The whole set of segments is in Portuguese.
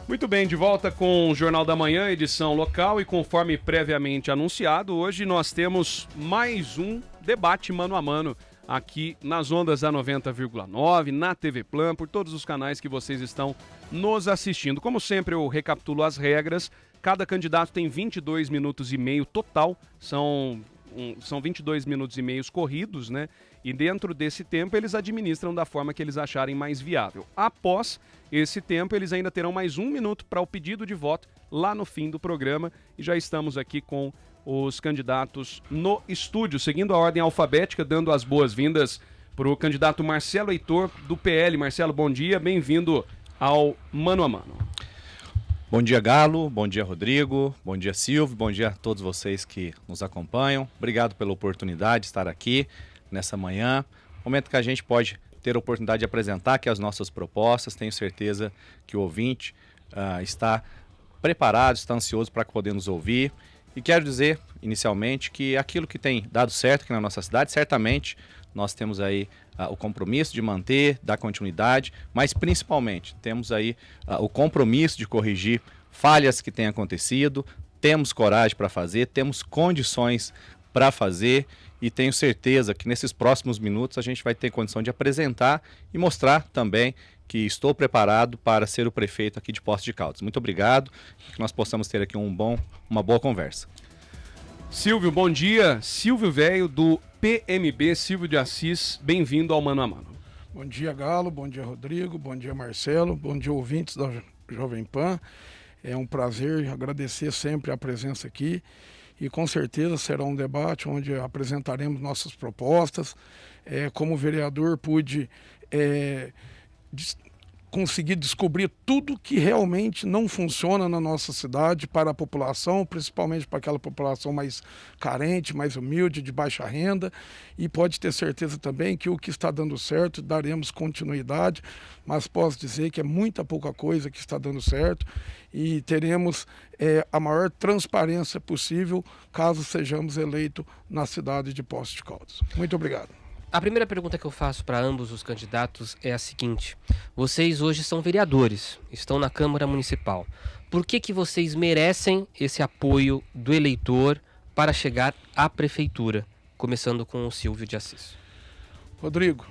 Muito bem, de volta com o Jornal da Manhã, edição local, e conforme previamente anunciado, hoje nós temos mais um debate mano a mano aqui nas ondas da 90,9, na TV Plan, por todos os canais que vocês estão nos assistindo. Como sempre, eu recapitulo as regras. Cada candidato tem 22 minutos e meio total, são 22 minutos e meio corridos, né? E dentro desse tempo eles administram da forma que eles acharem mais viável. Após esse tempo, eles ainda terão mais 1 minuto para o pedido de voto lá no fim do programa. E já estamos aqui com os candidatos no estúdio, seguindo a ordem alfabética, dando as boas-vindas para o candidato Marcelo Heitor, do PL. Marcelo, bom dia, bem-vindo ao Mano a Mano. Bom dia, Galo, bom dia, Rodrigo, bom dia, Silvio, bom dia a todos vocês que nos acompanham. Obrigado pela oportunidade de estar aqui nessa manhã, momento que a gente pode ter a oportunidade de apresentar aqui as nossas propostas. Tenho certeza que o ouvinte está preparado, está ansioso para poder nos ouvir. E quero dizer, inicialmente, que aquilo que tem dado certo aqui na nossa cidade, certamente nós temos aí o compromisso de manter, dar continuidade, mas principalmente temos aí o compromisso de corrigir falhas que têm acontecido, temos coragem para fazer, temos condições para fazer e tenho certeza que nesses próximos minutos a gente vai ter condição de apresentar e mostrar também que estou preparado para ser o prefeito aqui de Poços de Caldas. Muito obrigado e que nós possamos ter aqui uma boa conversa. Silvio, bom dia. Silvio Velho, do PMB, Silvio de Assis, bem-vindo ao Mano a Mano. Bom dia, Galo, bom dia, Rodrigo, bom dia, Marcelo, bom dia, ouvintes da Jovem Pan. É um prazer agradecer sempre a presença aqui e com certeza será um debate onde apresentaremos nossas propostas. Como vereador pude conseguir descobrir tudo que realmente não funciona na nossa cidade para a população, principalmente para aquela população mais carente, mais humilde, de baixa renda, e pode ter certeza também que o que está dando certo, daremos continuidade, mas posso dizer que é muita pouca coisa que está dando certo e teremos a maior transparência possível caso sejamos eleitos na cidade de Poços de Caldas. Muito obrigado. A primeira pergunta que eu faço para ambos os candidatos é a seguinte: vocês hoje são vereadores, estão na Câmara Municipal. Por que vocês merecem esse apoio do eleitor para chegar à prefeitura? Começando com o Silvio de Assis. Rodrigo,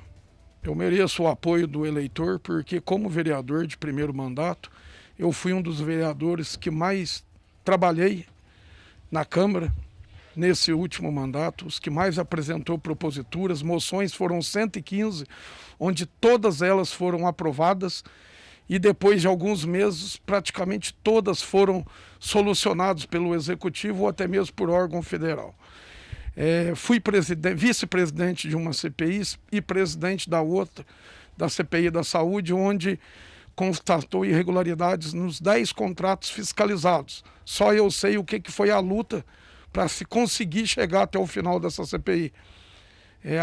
eu mereço o apoio do eleitor porque, como vereador de primeiro mandato, eu fui um dos vereadores que mais trabalhei na Câmara. Nesse último mandato, os que mais apresentou proposituras, moções foram 115, onde todas elas foram aprovadas e depois de alguns meses, praticamente todas foram solucionadas pelo Executivo ou até mesmo por órgão federal. Fui vice-presidente de uma CPI e presidente da outra, da CPI da Saúde, onde constatou irregularidades nos 10 contratos fiscalizados. Só eu sei o que foi a luta para se conseguir chegar até o final dessa CPI.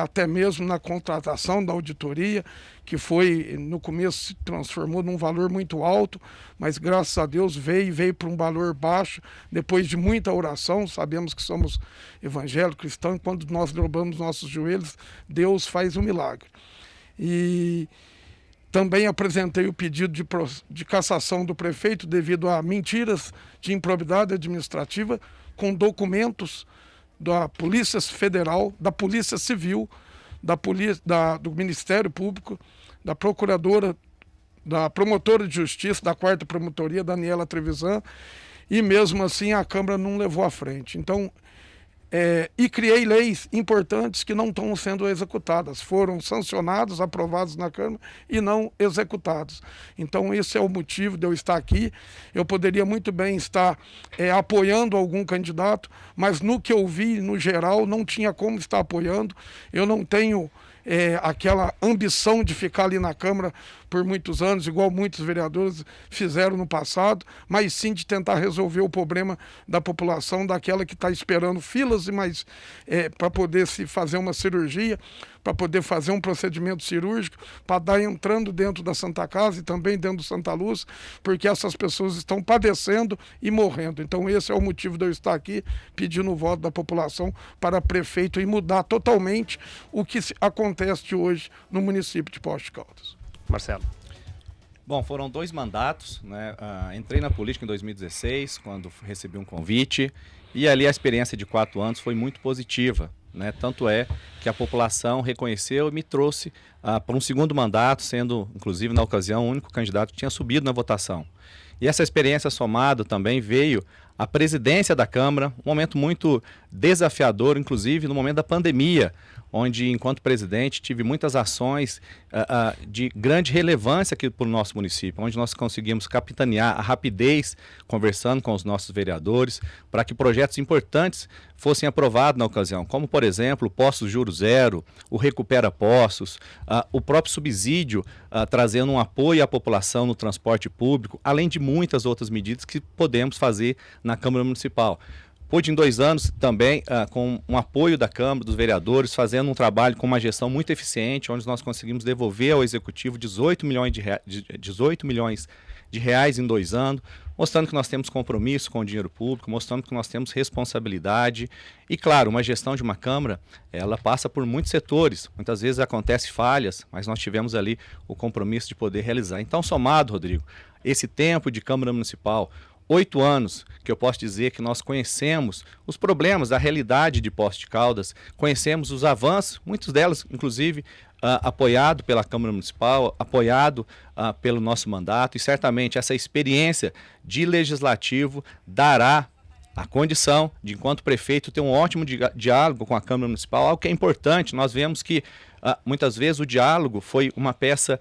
Até mesmo na contratação da auditoria, que foi, no começo se transformou num valor muito alto, mas graças a Deus veio para um valor baixo, depois de muita oração. Sabemos que somos evangélicos cristãos, quando nós dobramos nossos joelhos, Deus faz um milagre. E também apresentei o pedido de cassação do prefeito devido a mentiras de improbidade administrativa, com documentos da Polícia Federal, da Polícia Civil, do Ministério Público, da Procuradora, da Promotora de Justiça, da 4ª Promotoria, Daniela Trevisan, e mesmo assim a Câmara não levou à frente. Então, e criei leis importantes que não estão sendo executadas. Foram sancionadas, aprovadas na Câmara e não executadas. Então esse é o motivo de eu estar aqui. Eu poderia muito bem estar apoiando algum candidato, mas no que eu vi, no geral, não tinha como estar apoiando. Eu não tenho aquela ambição de ficar ali na Câmara por muitos anos, igual muitos vereadores fizeram no passado, mas sim de tentar resolver o problema da população, daquela que está esperando filas e mais para poder se fazer uma cirurgia, para poder fazer um procedimento cirúrgico, para estar entrando dentro da Santa Casa e também dentro do Santa Luz, porque essas pessoas estão padecendo e morrendo. Então esse é o motivo de eu estar aqui pedindo o voto da população para prefeito e mudar totalmente o que acontece hoje no município de Poços de Caldas. Marcelo. Bom, foram 2 mandatos, né? Entrei na política em 2016, quando recebi um convite, e ali a experiência de 4 anos foi muito positiva, né? Tanto é que a população reconheceu e me trouxe para um segundo mandato, sendo, inclusive, na ocasião, o único candidato que tinha subido na votação. E essa experiência somada também veio a presidência da Câmara, um momento muito desafiador, inclusive no momento da pandemia, onde, enquanto presidente, tive muitas ações de grande relevância aqui para o nosso município, onde nós conseguimos capitanear a rapidez, conversando com os nossos vereadores, para que projetos importantes fossem aprovados na ocasião, como, por exemplo, o Postos Juro Zero, o Recupera Postos, o próprio subsídio, trazendo um apoio à população no transporte público, além de muitas outras medidas que podemos fazer na Câmara Municipal. Pude em 2 anos também, com um apoio da Câmara, dos vereadores, fazendo um trabalho com uma gestão muito eficiente, onde nós conseguimos devolver ao Executivo 18 milhões de reais em 2 anos, mostrando que nós temos compromisso com o dinheiro público, mostrando que nós temos responsabilidade. E, claro, uma gestão de uma Câmara, ela passa por muitos setores. Muitas vezes acontecem falhas, mas nós tivemos ali o compromisso de poder realizar. Então, somado, Rodrigo, esse tempo de Câmara Municipal, 8 anos que eu posso dizer que nós conhecemos os problemas da realidade de Poços de Caldas, conhecemos os avanços, muitos delas, inclusive, apoiado pela Câmara Municipal, apoiado pelo nosso mandato, e certamente essa experiência de legislativo dará a condição de, enquanto prefeito, ter um ótimo diálogo com a Câmara Municipal, algo que é importante. Nós vemos que, muitas vezes, o diálogo foi uma peça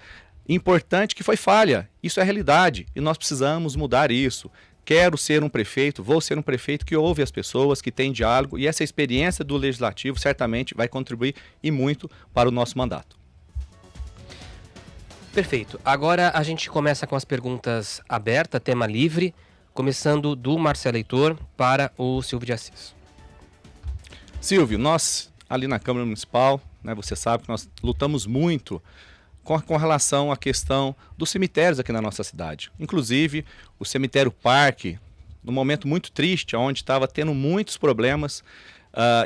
importante que foi falha. Isso é realidade e nós precisamos mudar isso. Quero ser um prefeito, vou ser um prefeito que ouve as pessoas, que tem diálogo, e essa experiência do legislativo certamente vai contribuir e muito para o nosso mandato. Perfeito. Agora a gente começa com as perguntas abertas, tema livre, começando do Marcelo Heitor para o Silvio de Assis. Silvio, nós ali na Câmara Municipal, né, você sabe que nós lutamos muito com relação à questão dos cemitérios aqui na nossa cidade. Inclusive, o cemitério Parque, num momento muito triste, onde estava tendo muitos problemas,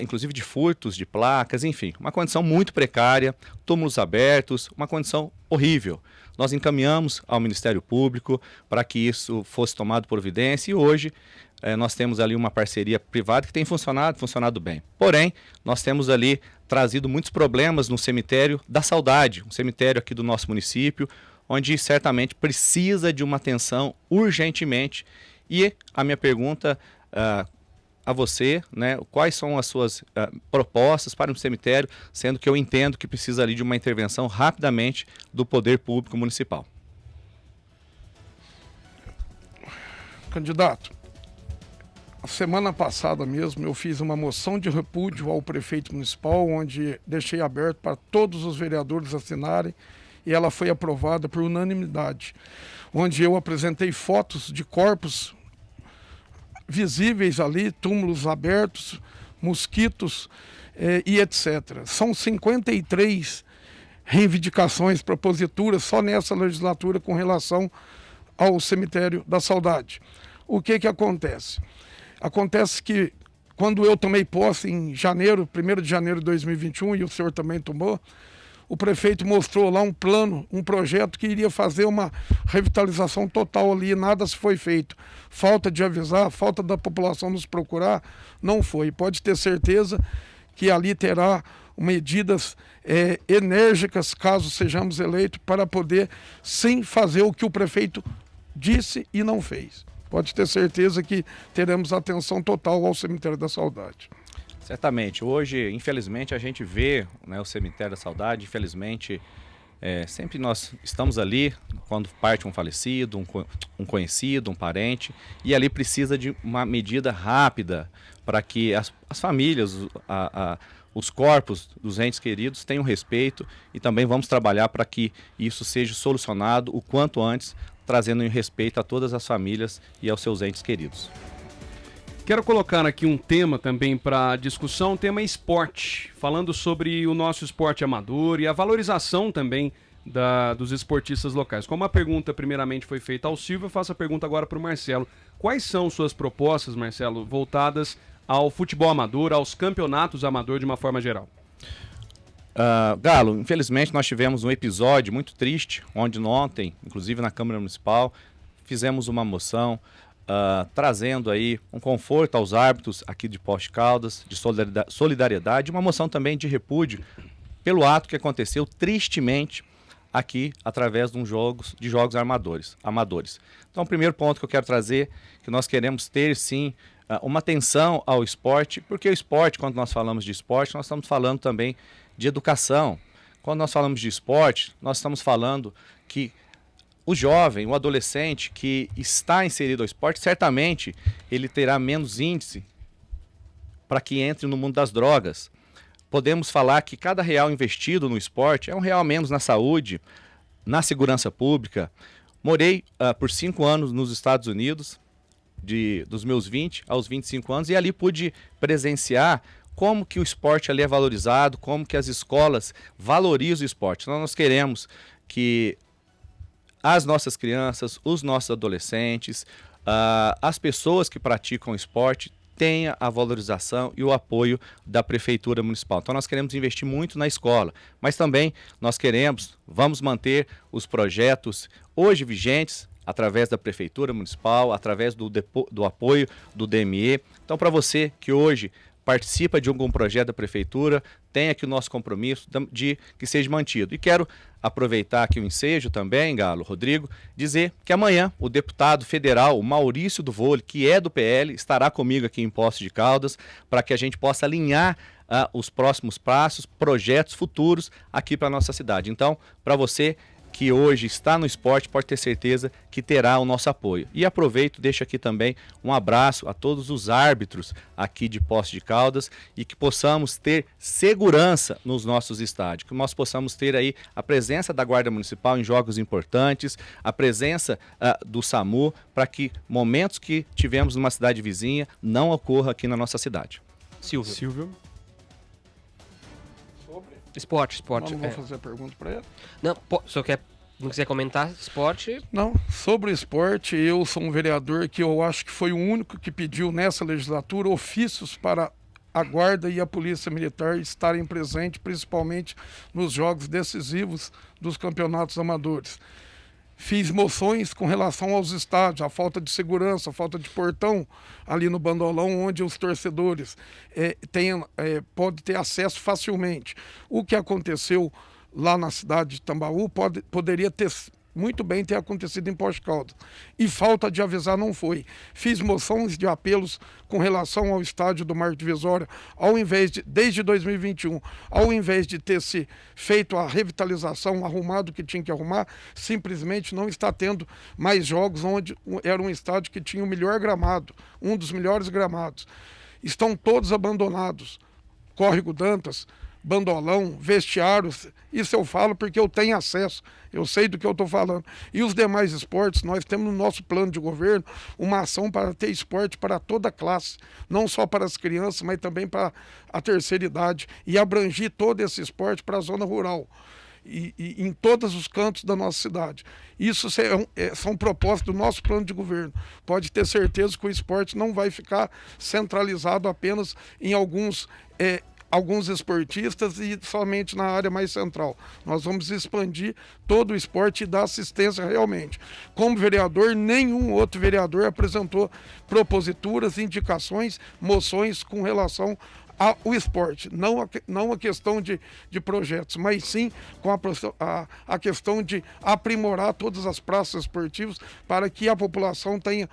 inclusive de furtos, de placas, enfim, uma condição muito precária, túmulos abertos, uma condição horrível. Nós encaminhamos ao Ministério Público para que isso fosse tomado providência, e hoje nós temos ali uma parceria privada que tem funcionado bem. Porém, nós temos ali trazido muitos problemas no cemitério da Saudade, um cemitério aqui do nosso município, onde certamente precisa de uma atenção urgentemente. E a minha pergunta a você, né, quais são as suas propostas para um cemitério, sendo que eu entendo que precisa ali de uma intervenção rapidamente do poder público municipal. Candidato, a semana passada mesmo eu fiz uma moção de repúdio ao prefeito municipal, onde deixei aberto para todos os vereadores assinarem, e ela foi aprovada por unanimidade, onde eu apresentei fotos de corpos visíveis ali, túmulos abertos, mosquitos e etc. São 53 reivindicações, proposituras só nessa legislatura com relação ao cemitério da Saudade. O que acontece? Acontece que quando eu tomei posse em janeiro, 1º de janeiro de 2021, e o senhor também tomou, o prefeito mostrou lá um plano, um projeto que iria fazer uma revitalização total ali, e nada se foi feito. Falta de avisar, falta da população nos procurar, não foi. Pode ter certeza que ali terá medidas enérgicas, caso sejamos eleitos, para poder sim fazer o que o prefeito disse e não fez. Pode ter certeza que teremos atenção total ao Cemitério da Saudade. Certamente. Hoje, infelizmente, a gente vê, né, o Cemitério da Saudade. Infelizmente, sempre nós estamos ali quando parte um falecido, um conhecido, um parente, e ali precisa de uma medida rápida para que as famílias, os corpos dos entes queridos tenham respeito, e também vamos trabalhar para que isso seja solucionado o quanto antes, trazendo em respeito a todas as famílias e aos seus entes queridos. Quero colocar aqui um tema também para discussão, o tema esporte, falando sobre o nosso esporte amador e a valorização também dos esportistas locais. Como a pergunta primeiramente foi feita ao Silvio, eu faço a pergunta agora para o Marcelo. Quais são suas propostas, Marcelo, voltadas ao futebol amador, aos campeonatos amador de uma forma geral? Galo, infelizmente nós tivemos um episódio muito triste, onde ontem, inclusive na Câmara Municipal, fizemos uma moção trazendo aí um conforto aos árbitros aqui de Poços de Caldas, de solidariedade, uma moção também de repúdio pelo ato que aconteceu tristemente aqui através de jogos amadores. Então, o primeiro ponto que eu quero trazer, que nós queremos ter sim uma atenção ao esporte, porque o esporte, quando nós falamos de esporte, nós estamos falando também de educação. Quando nós falamos de esporte, nós estamos falando que o jovem, o adolescente que está inserido ao esporte, certamente ele terá menos índice para que entre no mundo das drogas. Podemos falar que cada real investido no esporte é um real menos na saúde, na segurança pública. Morei por 5 anos nos Estados Unidos, dos meus 20 aos 25 anos, e ali pude presenciar como que o esporte ali é valorizado, como que as escolas valorizam o esporte. Então, nós queremos que as nossas crianças, os nossos adolescentes, as pessoas que praticam esporte tenha a valorização e o apoio da Prefeitura Municipal. Então nós queremos investir muito na escola, mas também nós vamos manter os projetos hoje vigentes através da Prefeitura Municipal, através do apoio do DME. Então, para você que hoje participa de algum projeto da Prefeitura, tem aqui o nosso compromisso de que seja mantido. E quero aproveitar aqui o ensejo também, Galo, Rodrigo, dizer que amanhã o deputado federal Maurício do Vôlei, que é do PL, estará comigo aqui em Poços de Caldas, para que a gente possa alinhar os próximos passos, projetos futuros aqui para a nossa cidade. Então, para você que hoje está no esporte, pode ter certeza que terá o nosso apoio. E aproveito, deixo aqui também um abraço a todos os árbitros aqui de Poços de Caldas e que possamos ter segurança nos nossos estádios, que nós possamos ter aí a presença da Guarda Municipal em jogos importantes, a presença do SAMU, para que momentos que tivemos numa cidade vizinha não ocorra aqui na nossa cidade. Silvio. Esporte. Não vou fazer a pergunta para ele. Não, se eu não quiser comentar esporte... Não, sobre esporte, eu sou um vereador que eu acho que foi o único que pediu nessa legislatura ofícios para a Guarda e a Polícia Militar estarem presentes, principalmente nos jogos decisivos dos campeonatos amadores. Fiz moções com relação aos estádios, a falta de segurança, a falta de portão ali no Bandolão, onde os torcedores podem ter acesso facilmente. O que aconteceu lá na cidade de Tambaú poderia muito bem ter acontecido em Poços de Caldas. E falta de avisar não foi. Fiz moções de apelos com relação ao estádio do Marco Divisória, desde 2021, ao invés de ter se feito a revitalização, arrumado o que tinha que arrumar, simplesmente não está tendo mais jogos onde era um estádio que tinha o melhor gramado, um dos melhores gramados. Estão todos abandonados. Córrego Dantas, Bandolão, vestiários, isso eu falo porque eu tenho acesso, eu sei do que eu estou falando. E os demais esportes, nós temos no nosso plano de governo uma ação para ter esporte para toda a classe, não só para as crianças, mas também para a terceira idade, e abrangir todo esse esporte para a zona rural. E em todos os cantos da nossa cidade. Isso são propostas do nosso plano de governo. Pode ter certeza que o esporte não vai ficar centralizado apenas em alguns esportistas e somente na área mais central. Nós vamos expandir todo o esporte e dar assistência realmente. Como vereador, nenhum outro vereador apresentou proposituras, indicações, moções com relação ao esporte. Não a questão de projetos, mas sim com a questão de aprimorar todas as praças esportivas para que a população tenha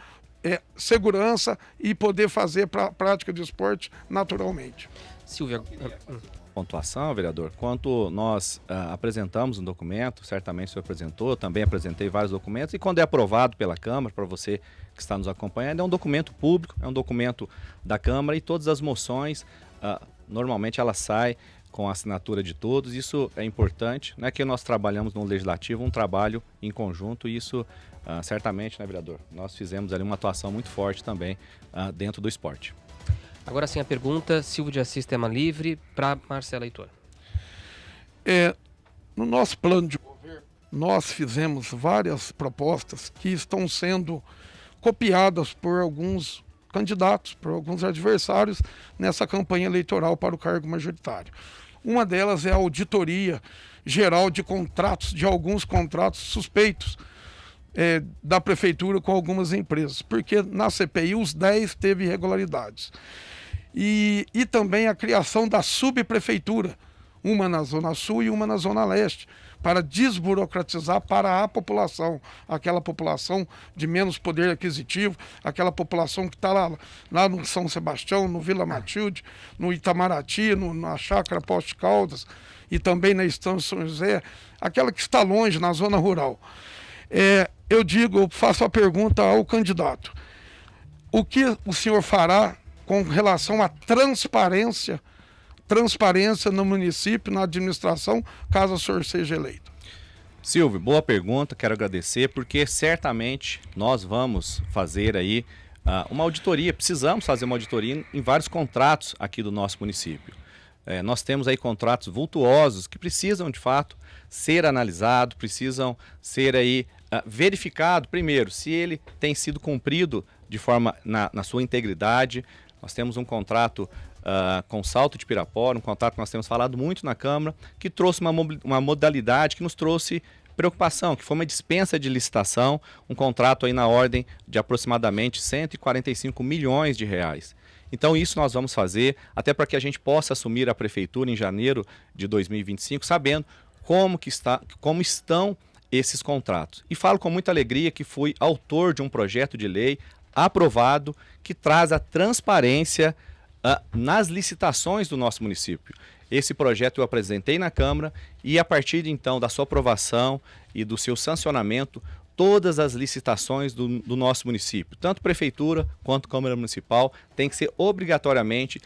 segurança e poder fazer a prática de esporte naturalmente. Silvia. Pontuação, vereador, quanto nós apresentamos um documento, certamente o senhor apresentou, eu também apresentei vários documentos, e quando é aprovado pela Câmara, para você que está nos acompanhando, é um documento público, é um documento da Câmara, e todas as moções, normalmente ela sai com a assinatura de todos. Isso é importante, não é que nós trabalhamos no Legislativo, um trabalho em conjunto, e isso certamente, né, vereador, nós fizemos ali uma atuação muito forte também dentro do esporte. Agora sim a pergunta, Silvio de Assis, tema livre, para Marcelo Heitor. No nosso plano de governo, nós fizemos várias propostas que estão sendo copiadas por alguns candidatos, por alguns adversários nessa campanha eleitoral para o cargo majoritário. Uma delas é a auditoria geral de contratos, de alguns contratos suspeitos da prefeitura com algumas empresas, porque na CPI os 10 teve irregularidades. E também a criação da subprefeitura, uma na Zona Sul e uma na Zona Leste, para desburocratizar para a população, aquela população de menos poder aquisitivo, aquela população que está lá no São Sebastião, no Vila Matilde, no Itamaraty, na Chácara Poste Caldas e também na Estância São José, aquela que está longe, na zona rural. Eu faço a pergunta ao candidato: o que o senhor fará com relação à transparência no município, na administração, caso o senhor seja eleito? Silvio, boa pergunta, quero agradecer, porque certamente nós vamos fazer aí uma auditoria, precisamos fazer uma auditoria em vários contratos aqui do nosso município. Nós temos aí contratos vultuosos que precisam, de fato, ser analisados, precisam ser aí verificado, primeiro, se ele tem sido cumprido de forma na sua integridade. Nós temos um contrato com o Salto de Pirapora, um contrato que nós temos falado muito na Câmara, que trouxe uma modalidade que nos trouxe preocupação, que foi uma dispensa de licitação, um contrato aí na ordem de aproximadamente 145 milhões de reais. Então isso nós vamos fazer, até para que a gente possa assumir a prefeitura em janeiro de 2025, sabendo como estão esses contratos. E falo com muita alegria que fui autor de um projeto de lei aprovado que traz a transparência nas licitações do nosso município. Esse projeto eu apresentei na Câmara e a partir então da sua aprovação e do seu sancionamento, todas as licitações do nosso município, tanto Prefeitura quanto Câmara Municipal, tem que ser obrigatoriamente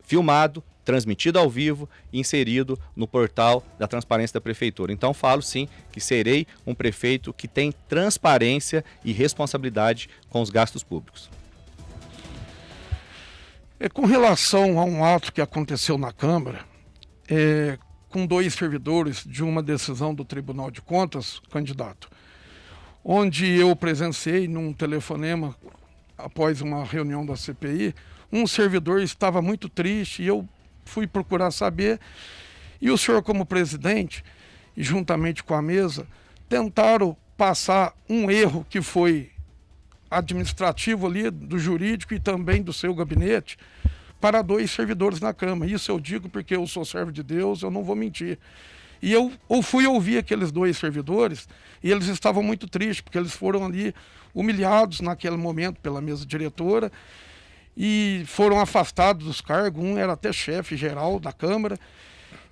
filmado, transmitido ao vivo e inserido no portal da transparência da Prefeitura. Então falo sim que serei um prefeito que tem transparência e responsabilidade com os gastos públicos. Com relação a um ato que aconteceu na Câmara, com 2 servidores de uma decisão do Tribunal de Contas, candidato, onde eu presenciei num telefonema após uma reunião da CPI, um servidor estava muito triste e eu fui procurar saber, e o senhor como presidente, e juntamente com a mesa, tentaram passar um erro que foi administrativo ali, do jurídico e também do seu gabinete, para 2 servidores na Câmara. Isso eu digo porque eu sou servo de Deus, eu não vou mentir. E eu fui ouvir aqueles 2 servidores e eles estavam muito tristes, porque eles foram ali humilhados naquele momento pela mesa diretora e foram afastados dos cargos. Um era até chefe geral da Câmara.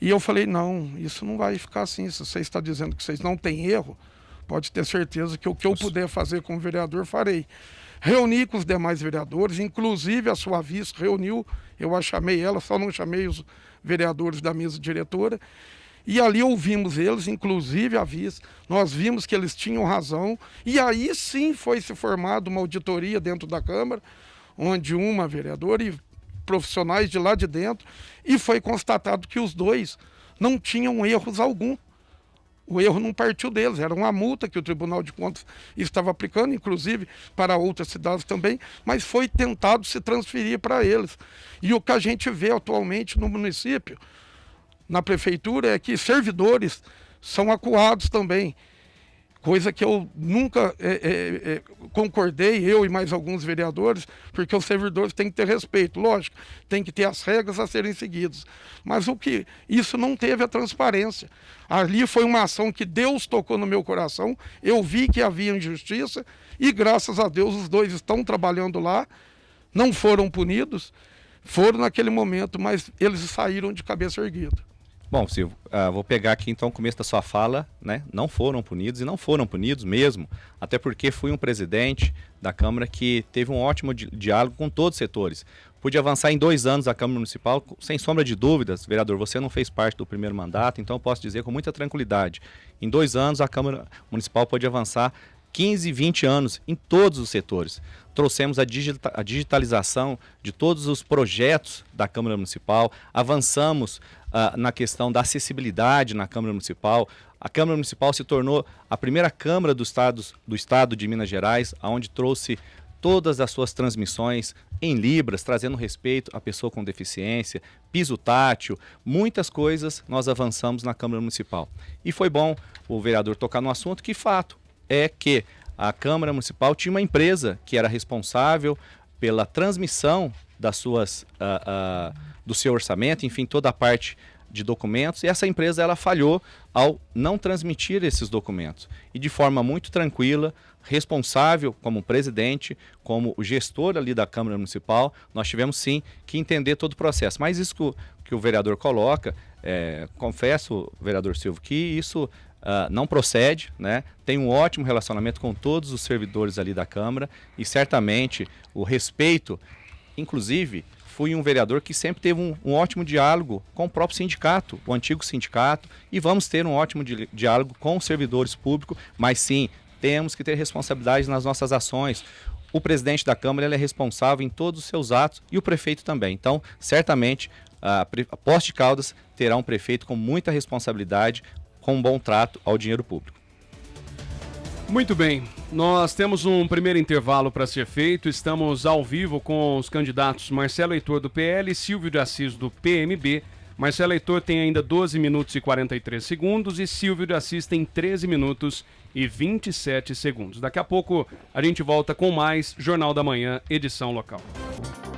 E eu falei, não, isso não vai ficar assim. Se você está dizendo que vocês não têm erro, pode ter certeza que o que eu puder fazer como vereador, farei. Reuni com os demais vereadores, inclusive a sua vice reuniu, eu a chamei ela, só não chamei os vereadores da mesa diretora. E ali ouvimos eles, inclusive a vice, nós vimos que eles tinham razão. E aí sim foi se formada uma auditoria dentro da Câmara, onde uma vereadora e profissionais de lá de dentro, e foi constatado que os 2 não tinham erros algum. O erro não partiu deles, era uma multa que o Tribunal de Contas estava aplicando, inclusive para outras cidades também, mas foi tentado se transferir para eles. E o que a gente vê atualmente no município, na prefeitura, é que servidores são acuados também. Coisa que eu nunca concordei, eu e mais alguns vereadores, porque os servidores têm que ter respeito, lógico, tem que ter as regras a serem seguidas. Mas isso não teve a transparência. Ali foi uma ação que Deus tocou no meu coração, eu vi que havia injustiça e graças a Deus os 2 estão trabalhando lá, não foram punidos, foram naquele momento, mas eles saíram de cabeça erguida. Bom, Silvio, vou pegar aqui então o começo da sua fala, né? Não foram punidos e não foram punidos mesmo, até porque fui um presidente da Câmara que teve um ótimo diálogo com todos os setores. Pude avançar em 2 anos a Câmara Municipal, sem sombra de dúvidas. Vereador, você não fez parte do primeiro mandato, então eu posso dizer com muita tranquilidade. Em 2 anos a Câmara Municipal pode avançar 15, 20 anos em todos os setores. Trouxemos a digitalização de todos os projetos da Câmara Municipal, avançamos na questão da acessibilidade na Câmara Municipal. A Câmara Municipal se tornou a primeira Câmara do Estado de Minas Gerais, onde trouxe todas as suas transmissões em libras, trazendo respeito à pessoa com deficiência, piso tátil, muitas coisas nós avançamos na Câmara Municipal. E foi bom o vereador tocar no assunto, que fato é que a Câmara Municipal tinha uma empresa que era responsável pela transmissão das suas, do seu orçamento, enfim, toda a parte de documentos, e essa empresa ela falhou ao não transmitir esses documentos. E de forma muito tranquila, responsável como presidente, como o gestor ali da Câmara Municipal, nós tivemos sim que entender todo o processo. Mas isso que o vereador coloca, confesso, vereador Silvio, que isso não procede, né? Tem um ótimo relacionamento com todos os servidores ali da Câmara e certamente o respeito, inclusive, fui um vereador que sempre teve um ótimo diálogo com o próprio sindicato, o antigo sindicato, e vamos ter um ótimo diálogo com os servidores públicos, mas sim, temos que ter responsabilidade nas nossas ações. O presidente da Câmara ele é responsável em todos os seus atos e o prefeito também. Então, certamente, a Poços de Caldas terá um prefeito com muita responsabilidade, com um bom trato ao dinheiro público. Muito bem, nós temos um primeiro intervalo para ser feito, estamos ao vivo com os candidatos Marcelo Heitor do PL e Silvio de Assis do PMB. Marcelo Heitor tem ainda 12 minutos e 43 segundos e Silvio de Assis tem 13 minutos e 27 segundos. Daqui a pouco a gente volta com mais Jornal da Manhã, edição local.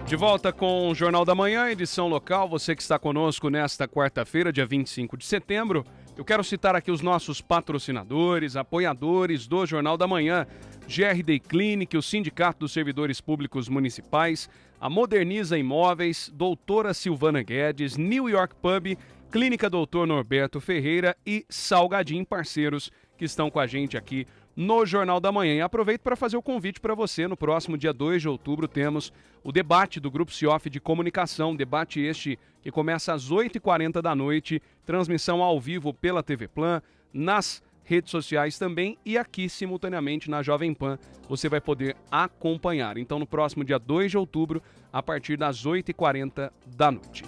De volta com o Jornal da Manhã, edição local, você que está conosco nesta quarta-feira, dia 25 de setembro. Eu quero citar aqui os nossos patrocinadores, apoiadores do Jornal da Manhã, GRD Clinic, o Sindicato dos Servidores Públicos Municipais, a Moderniza Imóveis, Doutora Silvana Guedes, New York Pub, Clínica Doutor Norberto Ferreira e Salgadinho, parceiros que estão com a gente aqui no Jornal da Manhã. E aproveito para fazer o convite para você. No próximo dia 2 de outubro temos o debate do Grupo CIOF de Comunicação, debate este que começa às 8h40 da noite, transmissão ao vivo pela TV Plan, nas redes sociais também e aqui simultaneamente na Jovem Pan você vai poder acompanhar. Então no próximo dia 2 de outubro, a partir das 8h40 da noite.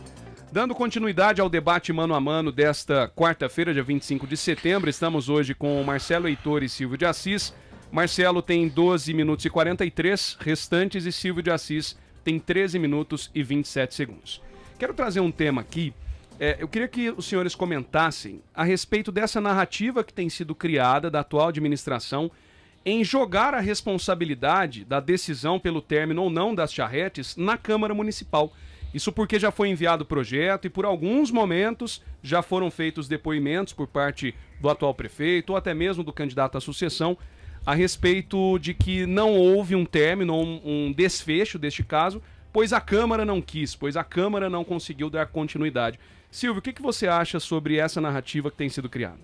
Dando continuidade ao debate mano a mano desta quarta-feira, dia 25 de setembro, estamos hoje com Marcelo Heitor e Silvio de Assis. Marcelo tem 12 minutos e 43 restantes e Silvio de Assis tem 13 minutos e 27 segundos. Quero trazer um tema aqui, eu queria que os senhores comentassem a respeito dessa narrativa que tem sido criada da atual administração em jogar a responsabilidade da decisão pelo término ou não das charretes na Câmara Municipal. Isso porque já foi enviado o projeto e por alguns momentos já foram feitos depoimentos por parte do atual prefeito ou até mesmo do candidato à sucessão a respeito de que não houve um término ou um desfecho deste caso, pois a Câmara não quis, pois a Câmara não conseguiu dar continuidade. Silvio, o que você acha sobre essa narrativa que tem sido criada?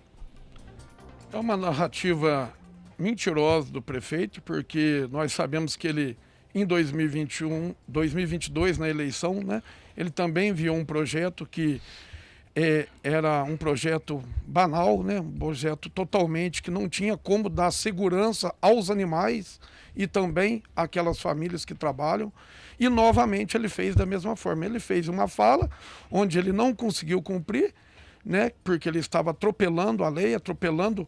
É uma narrativa mentirosa do prefeito, porque nós sabemos que ele, em 2022, na eleição, né, ele também enviou um projeto que era um projeto banal, né, um projeto totalmente que não tinha como dar segurança aos animais e também àquelas famílias que trabalham. E novamente ele fez da mesma forma. Ele fez uma fala onde ele não conseguiu cumprir, né, porque ele estava atropelando a lei, atropelando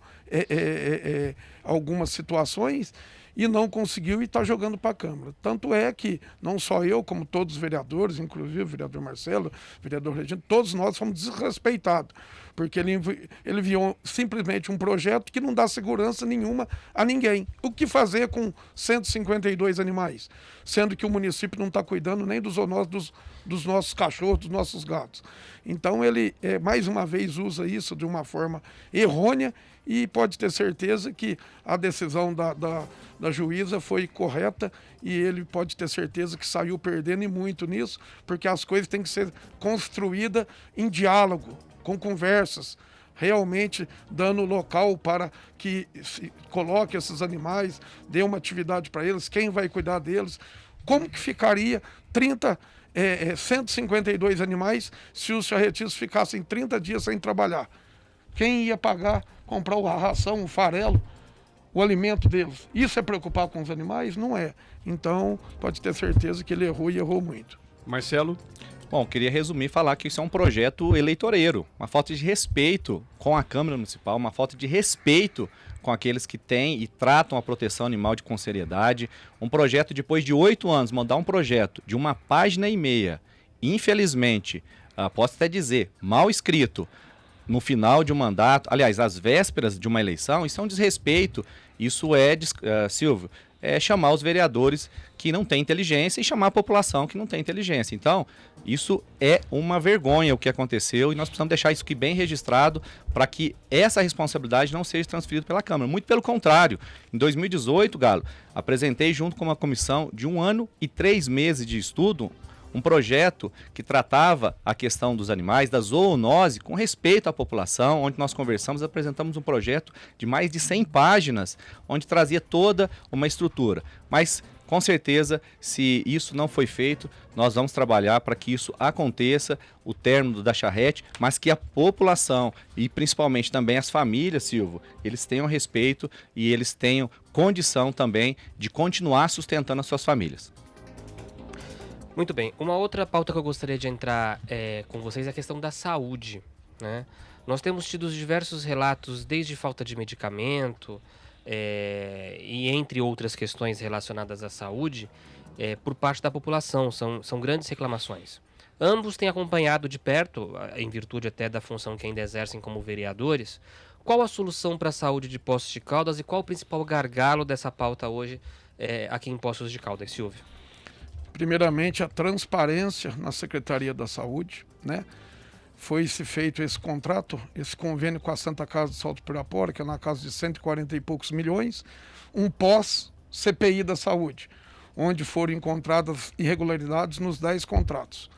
algumas situações e não conseguiu e está jogando para a Câmara. Tanto é que não só eu, como todos os vereadores, inclusive o vereador Marcelo, o vereador Regino, todos nós fomos desrespeitados, porque ele enviou simplesmente um projeto que não dá segurança nenhuma a ninguém. O que fazer com 152 animais? Sendo que o município não está cuidando nem dos nossos cachorros, dos nossos gatos. Então ele, mais uma vez, usa isso de uma forma errônea e pode ter certeza que a decisão da juíza foi correta e ele pode ter certeza que saiu perdendo e muito nisso, porque as coisas têm que ser construídas em diálogo, com conversas, realmente dando local para que se coloque esses animais, dê uma atividade para eles, quem vai cuidar deles. Como que ficaria 152 animais se os charretistas ficassem 30 dias sem trabalhar? Quem ia pagar, comprar a ração, o farelo, o alimento deles? Isso é preocupar com os animais? Não é. Então, pode ter certeza que ele errou e errou muito. Marcelo? Bom, queria resumir e falar que isso é um projeto eleitoreiro, uma falta de respeito com a Câmara Municipal, uma falta de respeito com aqueles que têm e tratam a proteção animal com seriedade. Um projeto, depois de 8 anos, mandar um projeto de 1,5 página, infelizmente, posso até dizer, mal escrito, no final de um mandato, aliás, às vésperas de uma eleição, isso é um desrespeito, isso Silvio, é chamar os vereadores que não têm inteligência e chamar a população que não tem inteligência. Então, isso é uma vergonha o que aconteceu e nós precisamos deixar isso aqui bem registrado para que essa responsabilidade não seja transferida pela Câmara. Muito pelo contrário, em 2018, Galo, apresentei junto com uma comissão de 1 ano e 3 meses de estudo um projeto que tratava a questão dos animais, da zoonose, com respeito à população, onde nós conversamos, apresentamos um projeto de mais de 100 páginas, onde trazia toda uma estrutura. Mas, com certeza, se isso não foi feito, nós vamos trabalhar para que isso aconteça, o término da charrete, mas que a população e principalmente também as famílias, Silvio, eles tenham respeito e eles tenham condição também de continuar sustentando as suas famílias. Muito bem. Uma outra pauta que eu gostaria de entrar com vocês é a questão da saúde, né? Nós temos tido diversos relatos, desde falta de medicamento e entre outras questões relacionadas à saúde, por parte da população. São grandes reclamações. Ambos têm acompanhado de perto, em virtude até da função que ainda exercem como vereadores. Qual a solução para a saúde de Poços de Caldas e qual o principal gargalo dessa pauta hoje aqui em Poços de Caldas, Silvio? Primeiramente, a transparência na Secretaria da Saúde, né? Foi-se feito esse contrato, esse convênio com a Santa Casa de Salto Pirapora, que é na casa de 140 e poucos milhões, um pós-CPI da Saúde, onde foram encontradas irregularidades nos 10 contratos,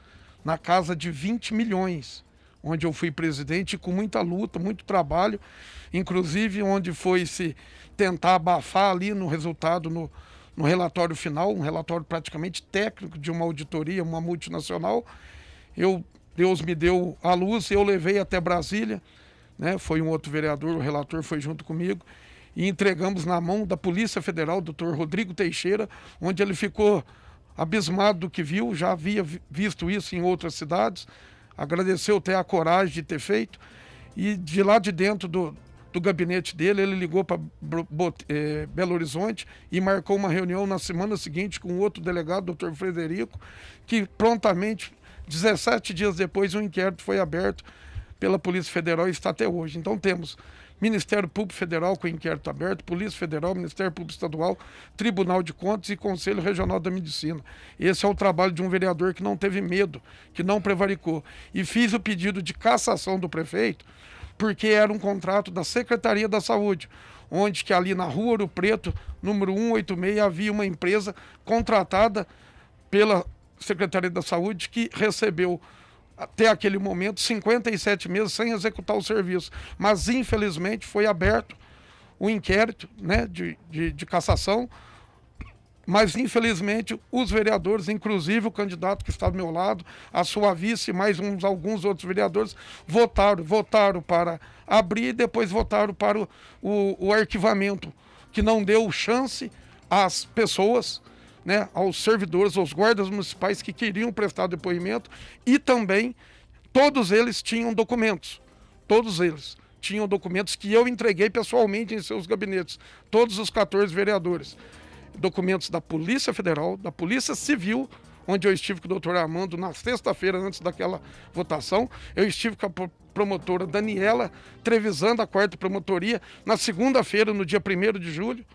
na casa de 20 milhões, onde eu fui presidente com muita luta, muito trabalho, inclusive onde foi-se tentar abafar ali no resultado, no relatório final, um relatório praticamente técnico de uma auditoria, uma multinacional. Deus me deu a luz, eu levei até Brasília, né? Foi um outro vereador, o relator foi junto comigo, e entregamos na mão da Polícia Federal, Dr. Rodrigo Teixeira, onde ele ficou abismado do que viu, já havia visto isso em outras cidades, agradeceu até a coragem de ter feito, e de lá de dentro do gabinete dele, ele ligou para Belo Horizonte e marcou uma reunião na semana seguinte com outro delegado, Dr. Frederico, que prontamente, 17 dias depois, um inquérito foi aberto pela Polícia Federal e está até hoje. Então temos Ministério Público Federal com inquérito aberto, Polícia Federal, Ministério Público Estadual, Tribunal de Contas e Conselho Regional da Medicina. Esse é o trabalho de um vereador que não teve medo, que não prevaricou. E fiz o pedido de cassação do prefeito, porque era um contrato da Secretaria da Saúde, onde que ali na Rua Ouro Preto, número 186, havia uma empresa contratada pela Secretaria da Saúde que recebeu, até aquele momento, 57 meses sem executar o serviço. Mas, infelizmente, foi aberto o inquérito, né, de cassação, mas, infelizmente, os vereadores, inclusive o candidato que está do meu lado, a sua vice e mais alguns outros vereadores, votaram para abrir e depois votaram para o arquivamento, que não deu chance às pessoas, né, aos servidores, aos guardas municipais que queriam prestar depoimento, e também todos eles tinham documentos, que eu entreguei pessoalmente em seus gabinetes, todos os 14 vereadores. Documentos da Polícia Federal, da Polícia Civil, onde eu estive com o doutor Armando na sexta-feira antes daquela votação. Eu estive com a promotora Daniela Trevisan, da 4ª Promotoria, na segunda-feira, no dia 1º de julho.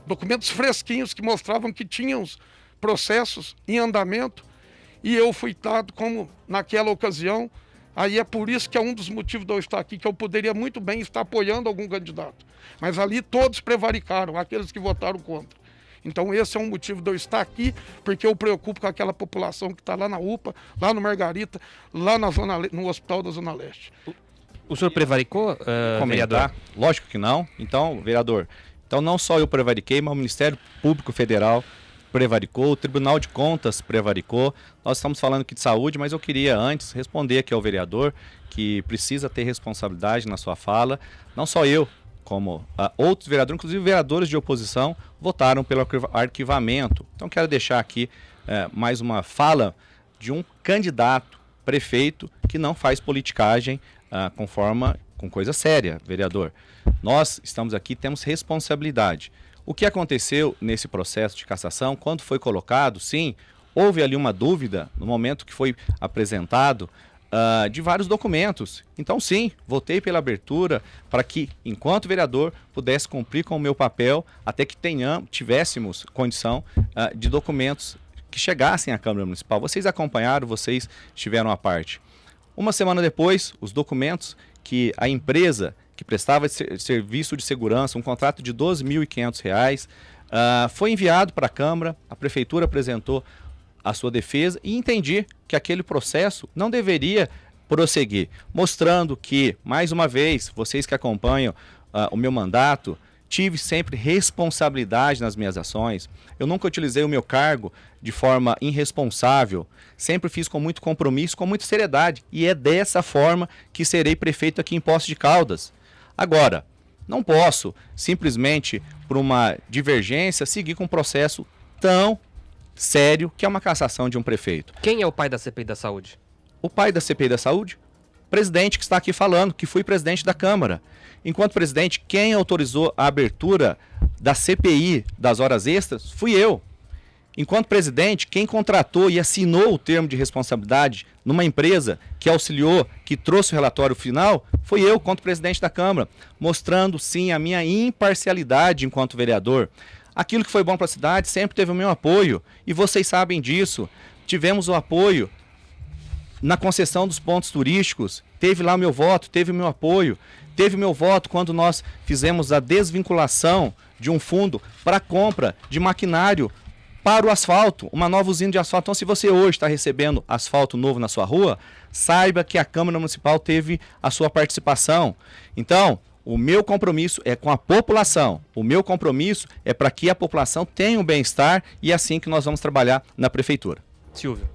Documentos fresquinhos que mostravam que tinham os processos em andamento, e eu fui dado como, naquela ocasião, aí é por isso que é um dos motivos de eu estar aqui, que eu poderia muito bem estar apoiando algum candidato. Mas ali todos prevaricaram, aqueles que votaram contra. Então esse é um motivo de eu estar aqui, porque eu preocupo com aquela população que está lá na UPA, lá no Margarita, lá no Hospital da Zona Leste. O senhor prevaricou, vereador? Lógico que não. Então, vereador, não só eu prevariquei, mas o Ministério Público Federal prevaricou, o Tribunal de Contas prevaricou. Nós estamos falando aqui de saúde, mas eu queria antes responder aqui ao vereador que precisa ter responsabilidade na sua fala. Não só eu, como outros vereadores, inclusive vereadores de oposição, votaram pelo arquivamento. Então quero deixar aqui mais uma fala de um candidato prefeito que não faz politicagem com coisa séria, vereador. Nós estamos aqui, temos responsabilidade. O que aconteceu nesse processo de cassação, quando foi colocado, sim, houve ali uma dúvida no momento que foi apresentado de vários documentos. Então, sim, votei pela abertura para que, enquanto vereador, pudesse cumprir com o meu papel até que tivéssemos condição de documentos que chegassem à Câmara Municipal. Vocês acompanharam, vocês estiveram à parte. Uma semana depois, os documentos que a empresa que prestava serviço de segurança, um contrato de R$ 12.500, foi enviado para a Câmara, a Prefeitura apresentou a sua defesa e entendi que aquele processo não deveria prosseguir, mostrando que, mais uma vez, vocês que acompanham o meu mandato, tive sempre responsabilidade nas minhas ações. Eu nunca utilizei o meu cargo de forma irresponsável, sempre fiz com muito compromisso, com muita seriedade, e é dessa forma que serei prefeito aqui em Poços de Caldas. Agora, não posso simplesmente, por uma divergência, seguir com um processo tão sério que é uma cassação de um prefeito. Quem é o pai da CPI da Saúde? O pai da CPI da Saúde? Presidente que está aqui falando, que fui presidente da Câmara. Enquanto presidente, quem autorizou a abertura da CPI das horas extras fui eu. Enquanto presidente, quem contratou e assinou o termo de responsabilidade numa empresa que auxiliou, que trouxe o relatório final, foi eu, enquanto presidente da Câmara, mostrando sim a minha imparcialidade enquanto vereador. Aquilo que foi bom para a cidade sempre teve o meu apoio, e vocês sabem disso. Tivemos o apoio na concessão dos pontos turísticos, teve lá o meu voto, teve o meu apoio, teve o meu voto quando nós fizemos a desvinculação de um fundo para a compra de maquinário para o asfalto, uma nova usina de asfalto. Então, se você hoje está recebendo asfalto novo na sua rua, saiba que a Câmara Municipal teve a sua participação. Então, o meu compromisso é com a população, o meu compromisso é para que a população tenha um bem-estar, e é assim que nós vamos trabalhar na Prefeitura. Silvio.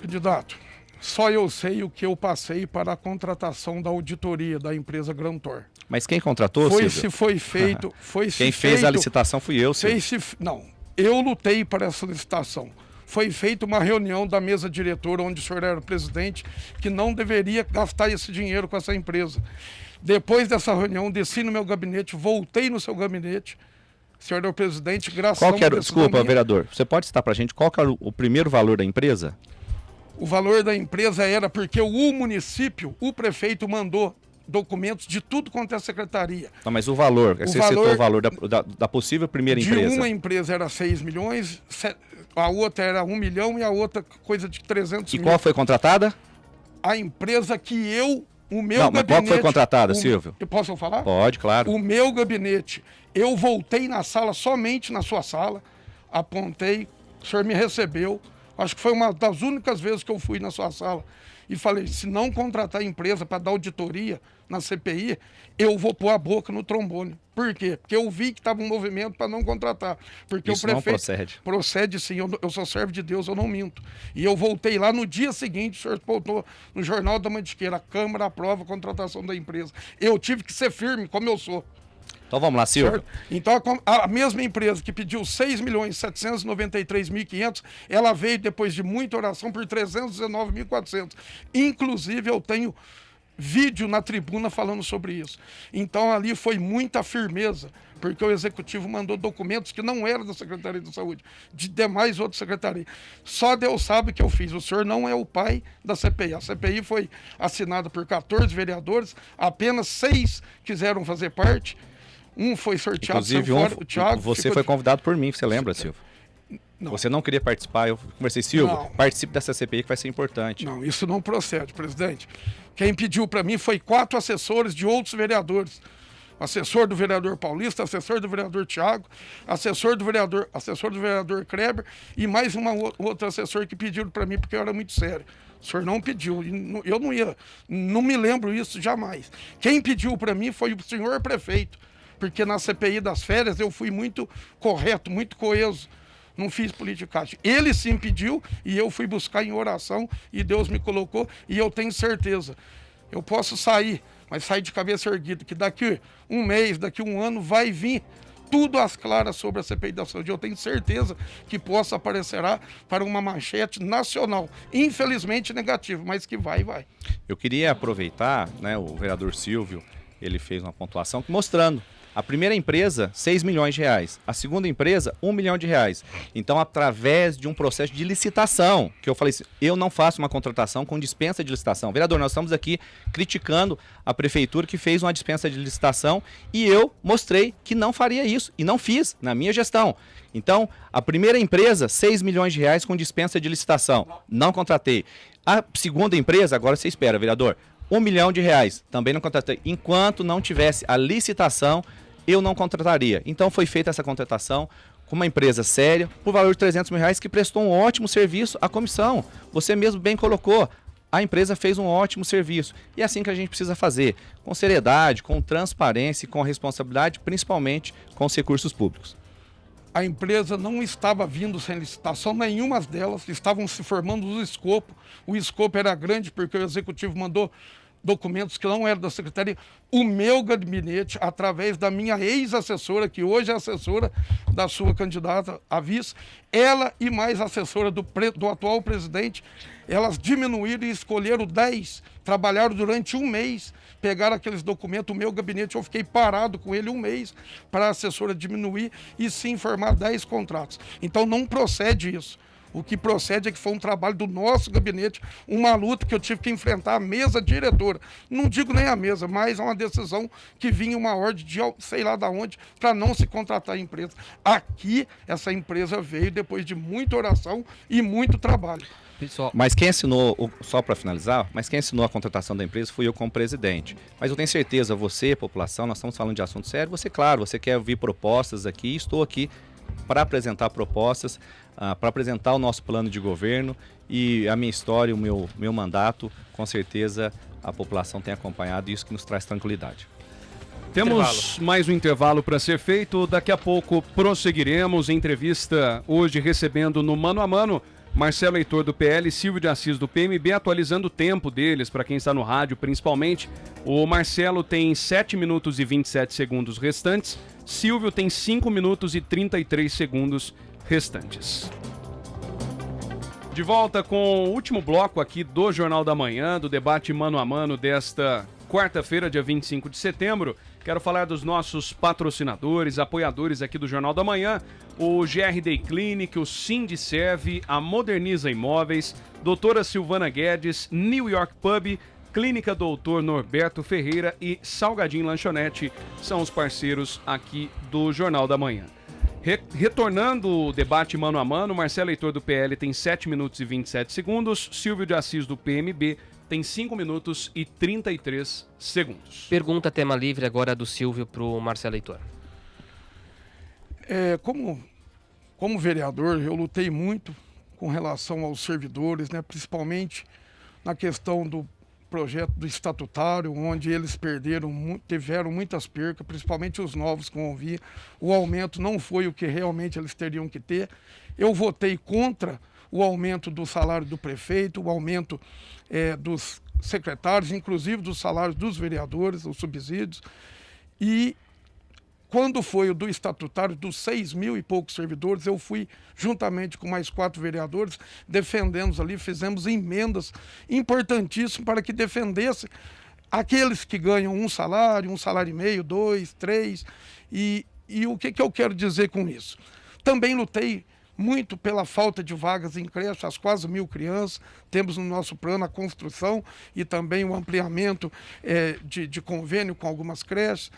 Candidato, só eu sei o que eu passei para a contratação da auditoria da empresa Grantor. Mas quem contratou, Silvio? Silvio? Foi feito... Quem fez a licitação fui eu, Silvio. Não, eu lutei para essa licitação. Foi feita uma reunião da mesa diretora, onde o senhor era presidente, que não deveria gastar esse dinheiro com essa empresa. Depois dessa reunião, desci no meu gabinete, voltei no seu gabinete, senhor era o presidente, graças a uma Desculpa, vereador, você pode citar para a gente qual que era o primeiro valor da empresa? O valor da empresa era porque o município, o prefeito mandou documentos de tudo quanto é secretaria. Não, mas o valor, você citou o valor da possível primeira empresa. De uma empresa era 6 milhões, a outra era 1 milhão e a outra coisa de 300 mil. E qual foi contratada? A empresa que o meu não, mas gabinete... qual foi contratada, Silvio? Posso falar? Pode, claro. O meu gabinete, eu voltei na sala, somente na sua sala, apontei, o senhor me recebeu, acho que foi uma das únicas vezes que eu fui na sua sala, e falei, se não contratar a empresa para dar auditoria na CPI, eu vou pôr a boca no trombone. Por quê? Porque eu vi que estava um movimento para não contratar. Porque isso o prefeito... não procede. Procede sim, eu sou servo de Deus, eu não minto. E eu voltei lá no dia seguinte, o senhor voltou no Jornal da Mantiqueira, a Câmara aprova a contratação da empresa. Eu tive que ser firme, como eu sou. Então vamos lá, Silvio. Certo? Então a mesma empresa que pediu 6.793.500, ela veio depois de muita oração por 319.400. Inclusive eu tenho vídeo na tribuna falando sobre isso. Então ali foi muita firmeza, porque o executivo mandou documentos que não eram da Secretaria de Saúde, de demais outras secretarias. Só Deus sabe o que eu fiz. O senhor não é o pai da CPI. A CPI foi assinada por 14 vereadores, apenas 6 quiseram fazer parte. Um foi sorteado, inclusive o Thiago. Você foi convidado por mim, você lembra, Silvio? Não. Você não queria participar, eu conversei, Silvio, participe dessa CPI que vai ser importante. Não, isso não procede, presidente. Quem pediu para mim foi 4 assessores de outros vereadores. Assessor do vereador Paulista, assessor do vereador Thiago, assessor do vereador Kreber e mais outro assessor que pediram para mim porque eu era muito sério. O senhor não pediu, eu não me lembro isso jamais. Quem pediu para mim foi o senhor prefeito, porque na CPI das férias eu fui muito correto, muito coeso. Não fiz politicagem. Ele sim pediu e eu fui buscar em oração e Deus me colocou e eu tenho certeza. Eu posso sair, mas sair de cabeça erguida, que daqui um mês, daqui um ano vai vir tudo às claras sobre a CPI da saúde. Eu tenho certeza que possa aparecerá para uma manchete nacional, infelizmente negativa, mas que vai. Eu queria aproveitar, né, o vereador Silvio, ele fez uma pontuação mostrando a primeira empresa, 6 milhões de reais. A segunda empresa, 1 milhão de reais. Então, através de um processo de licitação, que eu falei assim, eu não faço uma contratação com dispensa de licitação. Vereador, nós estamos aqui criticando a prefeitura que fez uma dispensa de licitação e eu mostrei que não faria isso. E não fiz na minha gestão. Então, a primeira empresa, 6 milhões de reais com dispensa de licitação. Não contratei. A segunda empresa, agora você espera, vereador, 1 milhão de reais. Também não contratei. Enquanto não tivesse a licitação, eu não contrataria. Então foi feita essa contratação com uma empresa séria, por valor de 300 mil reais, que prestou um ótimo serviço à comissão. Você mesmo bem colocou. A empresa fez um ótimo serviço. E é assim que a gente precisa fazer, com seriedade, com transparência e com responsabilidade, principalmente com os recursos públicos. A empresa não estava vindo sem licitação, nenhuma delas, estavam se formando o escopo. O escopo era grande porque o executivo mandou documentos que não eram da secretaria. O meu gabinete, através da minha ex-assessora, que hoje é assessora da sua candidata a vice, ela e mais assessora do atual presidente, elas diminuíram e escolheram 10, trabalharam durante um mês, pegaram aqueles documentos. O meu gabinete, eu fiquei parado com ele um mês para a assessora diminuir e se informar 10 contratos. Então não procede isso. O que procede é que foi um trabalho do nosso gabinete, uma luta que eu tive que enfrentar a mesa diretora. Não digo nem a mesa, mas é uma decisão que vinha uma ordem de sei lá da onde para não se contratar a empresa. Aqui, essa empresa veio depois de muita oração e muito trabalho. Pessoal, Mas quem assinou, só para finalizar, mas quem assinou a contratação da empresa fui eu como presidente. Mas eu tenho certeza, você, população, nós estamos falando de assunto sério, você, claro, você quer ouvir propostas aqui, estou aqui para apresentar propostas, para apresentar o nosso plano de governo e a minha história, o meu mandato, com certeza a população tem acompanhado e isso que nos traz tranquilidade. Temos mais um intervalo para ser feito, daqui a pouco prosseguiremos. Entrevista hoje recebendo no Mano a Mano Marcelo Heitor do PL, Silvio de Assis do PMB, atualizando o tempo deles, para quem está no rádio principalmente. O Marcelo tem 7 minutos e 27 segundos restantes, Silvio tem 5 minutos e 33 segundos restantes. De volta com o último bloco aqui do Jornal da Manhã, do debate mano a mano desta quarta-feira, dia 25 de setembro. Quero falar dos nossos patrocinadores, apoiadores aqui do Jornal da Manhã, o GRD Clinic, o Sindiserve, a Moderniza Imóveis, Doutora Silvana Guedes, New York Pub, Clínica Doutor Norberto Ferreira e Salgadinho Lanchonete são os parceiros aqui do Jornal da Manhã. Retornando o debate mano a mano, Marcelo Heitor do PL tem 7 minutos e 27 segundos, Silvio de Assis do PMB tem 5 minutos e 33 segundos. Pergunta tema livre agora do Silvio para o Marcelo Heitor. Como vereador, eu lutei muito com relação aos servidores, né, principalmente na questão do projeto do estatutário, onde eles tiveram muitas percas, principalmente os novos que vão vir. O aumento não foi o que realmente eles teriam que ter. Eu votei contra o aumento do salário do prefeito, o aumento dos secretários, inclusive dos salários dos vereadores, os subsídios. E quando foi o do estatutário, dos 6 mil e poucos servidores, eu fui, juntamente com mais 4 vereadores, defendemos ali, fizemos emendas importantíssimas para que defendesse aqueles que ganham um salário e meio, 2, 3. E o que eu quero dizer com isso? Também lutei muito pela falta de vagas em creche, as quase 1.000 crianças. Temos no nosso plano a construção e também o ampliamento de convênio com algumas creches.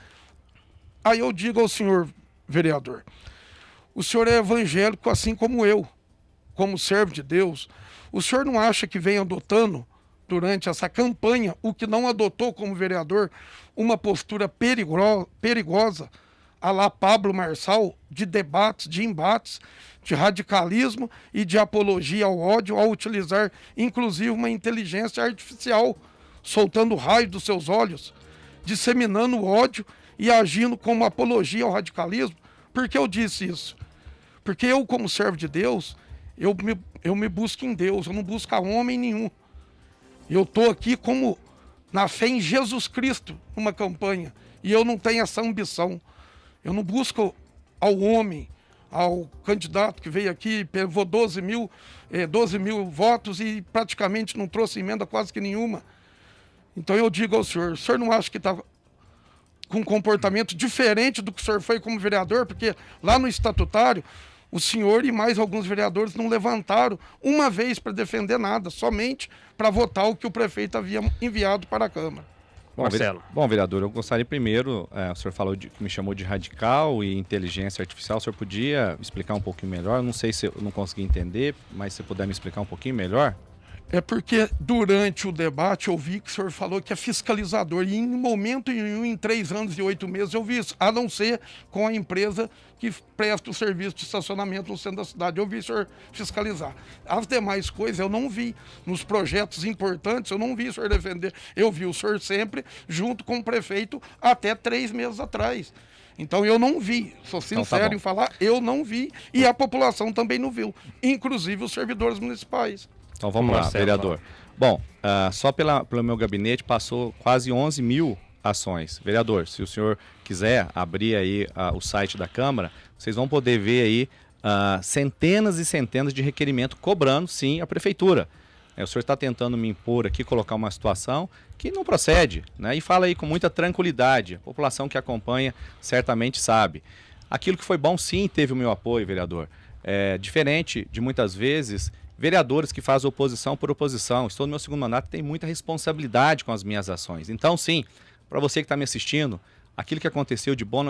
Aí eu digo ao senhor vereador, o senhor é evangélico assim como eu, como servo de Deus. O senhor não acha que vem adotando, durante essa campanha, o que não adotou como vereador, uma postura perigosa, à la Pablo Marçal, de debates, de embates, de radicalismo e de apologia ao ódio, ao utilizar, inclusive, uma inteligência artificial, soltando raio dos seus olhos, disseminando ódio e agindo como apologia ao radicalismo? Por que eu disse isso? Porque eu, como servo de Deus, eu me busco em Deus, eu não busco a homem nenhum. Eu estou aqui como na fé em Jesus Cristo, numa campanha, e eu não tenho essa ambição. Eu não busco ao homem, ao candidato que veio aqui, levou 12 mil votos e praticamente não trouxe emenda quase que nenhuma. Então eu digo ao senhor, o senhor não acha que está com um comportamento diferente do que o senhor foi como vereador? Porque lá no estatutário, o senhor e mais alguns vereadores não levantaram uma vez para defender nada, somente para votar o que o prefeito havia enviado para a Câmara. Marcelo. Bom, vereador, eu gostaria primeiro, o senhor falou que me chamou de radical e inteligência artificial, o senhor podia explicar um pouquinho melhor? Eu não sei se eu não consegui entender, mas se puder me explicar um pouquinho melhor? É porque durante o debate eu vi que o senhor falou que é fiscalizador e em momento nenhum, em 3 anos e 8 meses eu vi isso, a não ser com a empresa que presta o serviço de estacionamento no centro da cidade. Eu vi o senhor fiscalizar. As demais coisas eu não vi. Nos projetos importantes eu não vi o senhor defender. Eu vi o senhor sempre junto com o prefeito até 3 meses atrás. Então eu não vi, sou sincero em falar, eu não vi e a população também não viu, inclusive os servidores municipais. Então vamos lá, vereador. Bom, só pelo meu gabinete passou quase 11 mil ações. Vereador, se o senhor quiser abrir aí o site da Câmara, vocês vão poder ver aí centenas e centenas de requerimentos cobrando, sim, a Prefeitura. O senhor está tentando me impor aqui, colocar uma situação que não procede, né? E fala aí com muita tranquilidade. A população que acompanha certamente sabe. Aquilo que foi bom, sim, teve o meu apoio, vereador. Diferente de muitas vezes vereadores que fazem oposição por oposição. Estou no meu 2º mandato e tenho muita responsabilidade com as minhas ações. Então, sim, para você que está me assistindo, aquilo que aconteceu de bom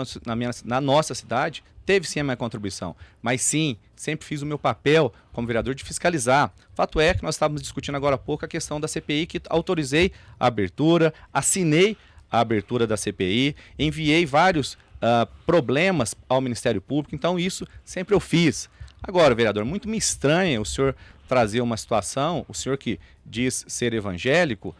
na nossa cidade, teve sim a minha contribuição. Mas sim, sempre fiz o meu papel como vereador de fiscalizar. Fato é que nós estávamos discutindo agora há pouco a questão da CPI, que autorizei a abertura, assinei a abertura da CPI, enviei vários problemas ao Ministério Público, então isso sempre eu fiz. Agora, vereador, muito me estranha o senhor trazer uma situação, o senhor que diz ser evangélico,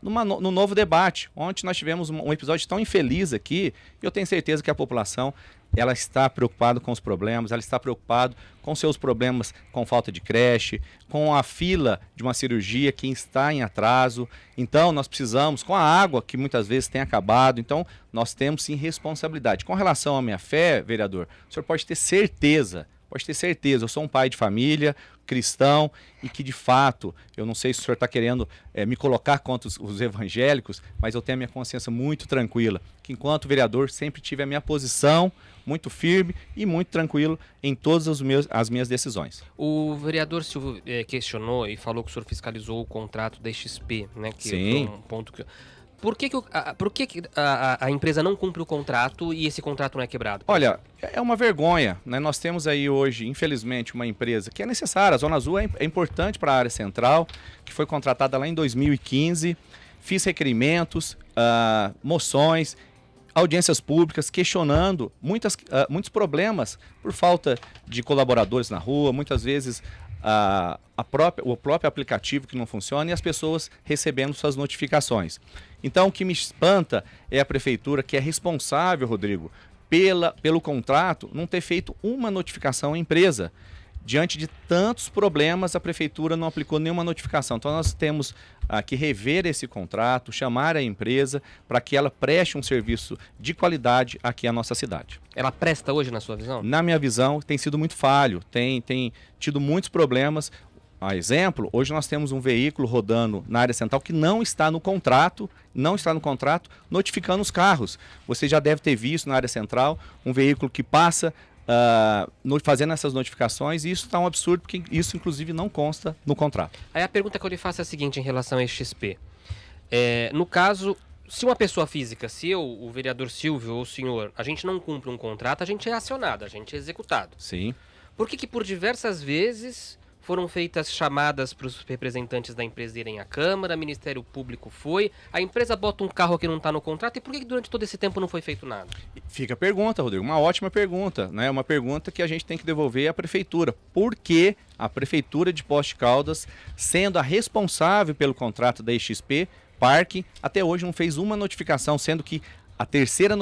no novo debate. Ontem nós tivemos um episódio tão infeliz aqui, e eu tenho certeza que a população ela está preocupada com os problemas, ela está preocupada com seus problemas com falta de creche, com a fila de uma cirurgia que está em atraso. Então nós precisamos, com a água que muitas vezes tem acabado, então nós temos sim responsabilidade. Com relação à minha fé, vereador, o senhor pode ter certeza, eu sou um pai de família, cristão, e que de fato, eu não sei se o senhor está querendo me colocar contra os evangélicos, mas eu tenho a minha consciência muito tranquila, que enquanto vereador sempre tive a minha posição muito firme e muito tranquilo em todas as minhas decisões. O vereador Silvio questionou e falou que o senhor fiscalizou o contrato da XP, né? Que sim. Foi um ponto que... Por que a empresa não cumpre o contrato e esse contrato não é quebrado? Olha, é uma vergonha, né? Nós temos aí hoje, infelizmente, uma empresa que é necessária. A Zona Azul é importante para a área central, que foi contratada lá em 2015. Fiz requerimentos, moções, audiências públicas, questionando muitos problemas por falta de colaboradores na rua, muitas vezes o próprio aplicativo que não funciona e as pessoas recebendo suas notificações. Então o que me espanta é a prefeitura, que é responsável, Rodrigo, pelo contrato, não ter feito uma notificação à empresa. Diante de tantos problemas, a prefeitura não aplicou nenhuma notificação. Então nós temos que rever esse contrato, chamar a empresa para que ela preste um serviço de qualidade aqui à nossa cidade. Ela presta hoje, na sua visão? Na minha visão, tem sido muito falho, tem tido muitos problemas. A exemplo, hoje nós temos um veículo rodando na área central que não está no contrato, notificando os carros. Você já deve ter visto na área central um veículo que passa fazendo essas notificações, e isso está um absurdo, porque isso inclusive não consta no contrato. Aí a pergunta que eu lhe faço é a seguinte em relação a XP. No caso, se uma pessoa física, se eu, o vereador Silvio ou o senhor, a gente não cumpre um contrato, a gente é acionado, a gente é executado. Sim. Por que por diversas vezes foram feitas chamadas para os representantes da empresa irem à Câmara, o Ministério Público foi, a empresa bota um carro que não está no contrato, e por que durante todo esse tempo não foi feito nada? Fica a pergunta, Rodrigo, uma ótima pergunta, né? Uma pergunta que a gente tem que devolver à Prefeitura. Por que a Prefeitura de Poços de Caldas, sendo a responsável pelo contrato da XP Parque, até hoje não fez uma notificação, sendo que a terceira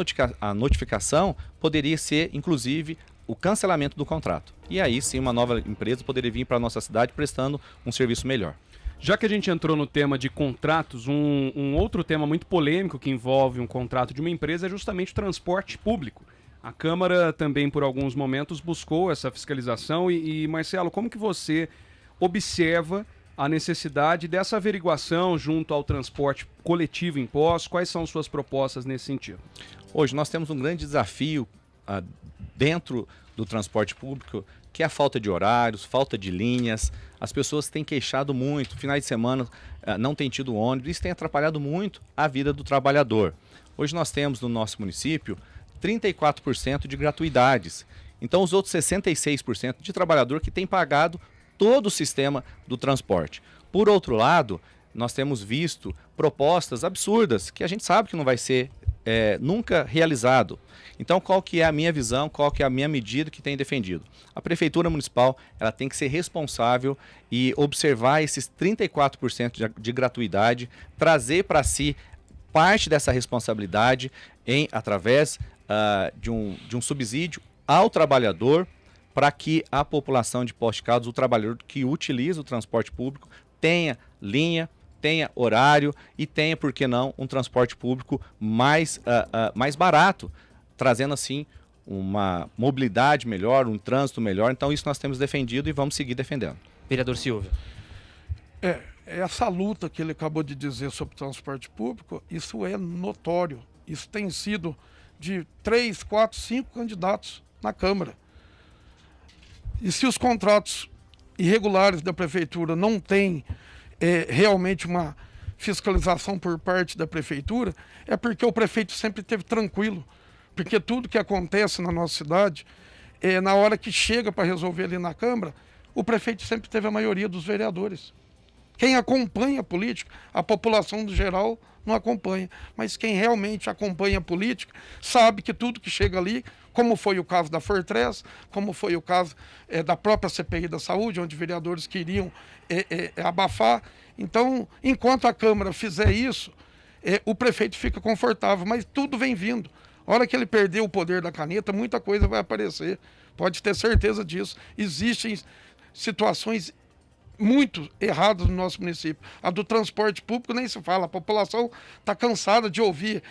notificação poderia ser, inclusive, o cancelamento do contrato. E aí sim uma nova empresa poderia vir para a nossa cidade prestando um serviço melhor. Já que a gente entrou no tema de contratos, um outro tema muito polêmico que envolve um contrato de uma empresa é justamente o transporte público. A Câmara também, por alguns momentos, buscou essa fiscalização e Marcelo, como que você observa a necessidade dessa averiguação junto ao transporte coletivo em pós? Quais são suas propostas nesse sentido? Hoje nós temos um grande desafio dentro do transporte público, que é a falta de horários, falta de linhas. As pessoas têm queixado muito, finais de semana não tem tido ônibus, isso tem atrapalhado muito a vida do trabalhador. Hoje nós temos no nosso município 34% de gratuidades. Então os outros 66% de trabalhador que tem pagado todo o sistema do transporte. Por outro lado, nós temos visto propostas absurdas que a gente sabe que não vai ser nunca realizado. Então, qual que é a minha visão, qual que é a minha medida que tem defendido? A Prefeitura Municipal ela tem que ser responsável e observar esses 34% de gratuidade, trazer para si parte dessa responsabilidade através de um subsídio ao trabalhador, para que a população de Poços de Caldas, o trabalhador que utiliza o transporte público, tenha linha, tenha horário e tenha, por que não, um transporte público mais barato, trazendo assim uma mobilidade melhor, um trânsito melhor. Então isso nós temos defendido e vamos seguir defendendo. Vereador Silvio. Essa luta que ele acabou de dizer sobre transporte público, isso é notório. Isso tem sido de 3, 4, 5 candidatos na Câmara. E se os contratos irregulares da Prefeitura não têm realmente uma fiscalização por parte da Prefeitura, é porque o prefeito sempre esteve tranquilo. Porque tudo que acontece na nossa cidade, na hora que chega para resolver ali na Câmara, o prefeito sempre teve a maioria dos vereadores. Quem acompanha a política, a população do geral não acompanha. Mas quem realmente acompanha a política sabe que tudo que chega ali, como foi o caso da Fortress, como foi o caso da própria CPI da Saúde, onde vereadores queriam abafar. Então, enquanto a Câmara fizer isso, o prefeito fica confortável, mas tudo vem vindo. A hora que ele perder o poder da caneta, muita coisa vai aparecer. Pode ter certeza disso. Existem situações muito erradas no nosso município. A do transporte público nem se fala. A população está cansada de ouvir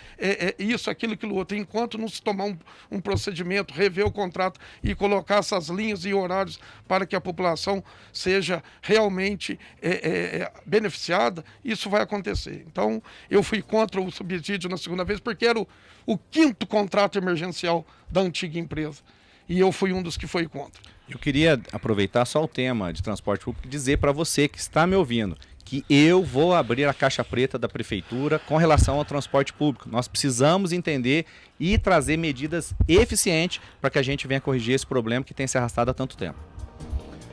isso, aquilo, aquilo outro. Enquanto não se tomar um procedimento, rever o contrato e colocar essas linhas e horários para que a população seja realmente beneficiada, isso vai acontecer. Então, eu fui contra o subsídio na segunda vez, porque era o 5º contrato emergencial da antiga empresa. E eu fui um dos que foi contra. Eu queria aproveitar só o tema de transporte público e dizer para você que está me ouvindo que eu vou abrir a caixa preta da Prefeitura com relação ao transporte público. Nós precisamos entender e trazer medidas eficientes para que a gente venha corrigir esse problema que tem se arrastado há tanto tempo.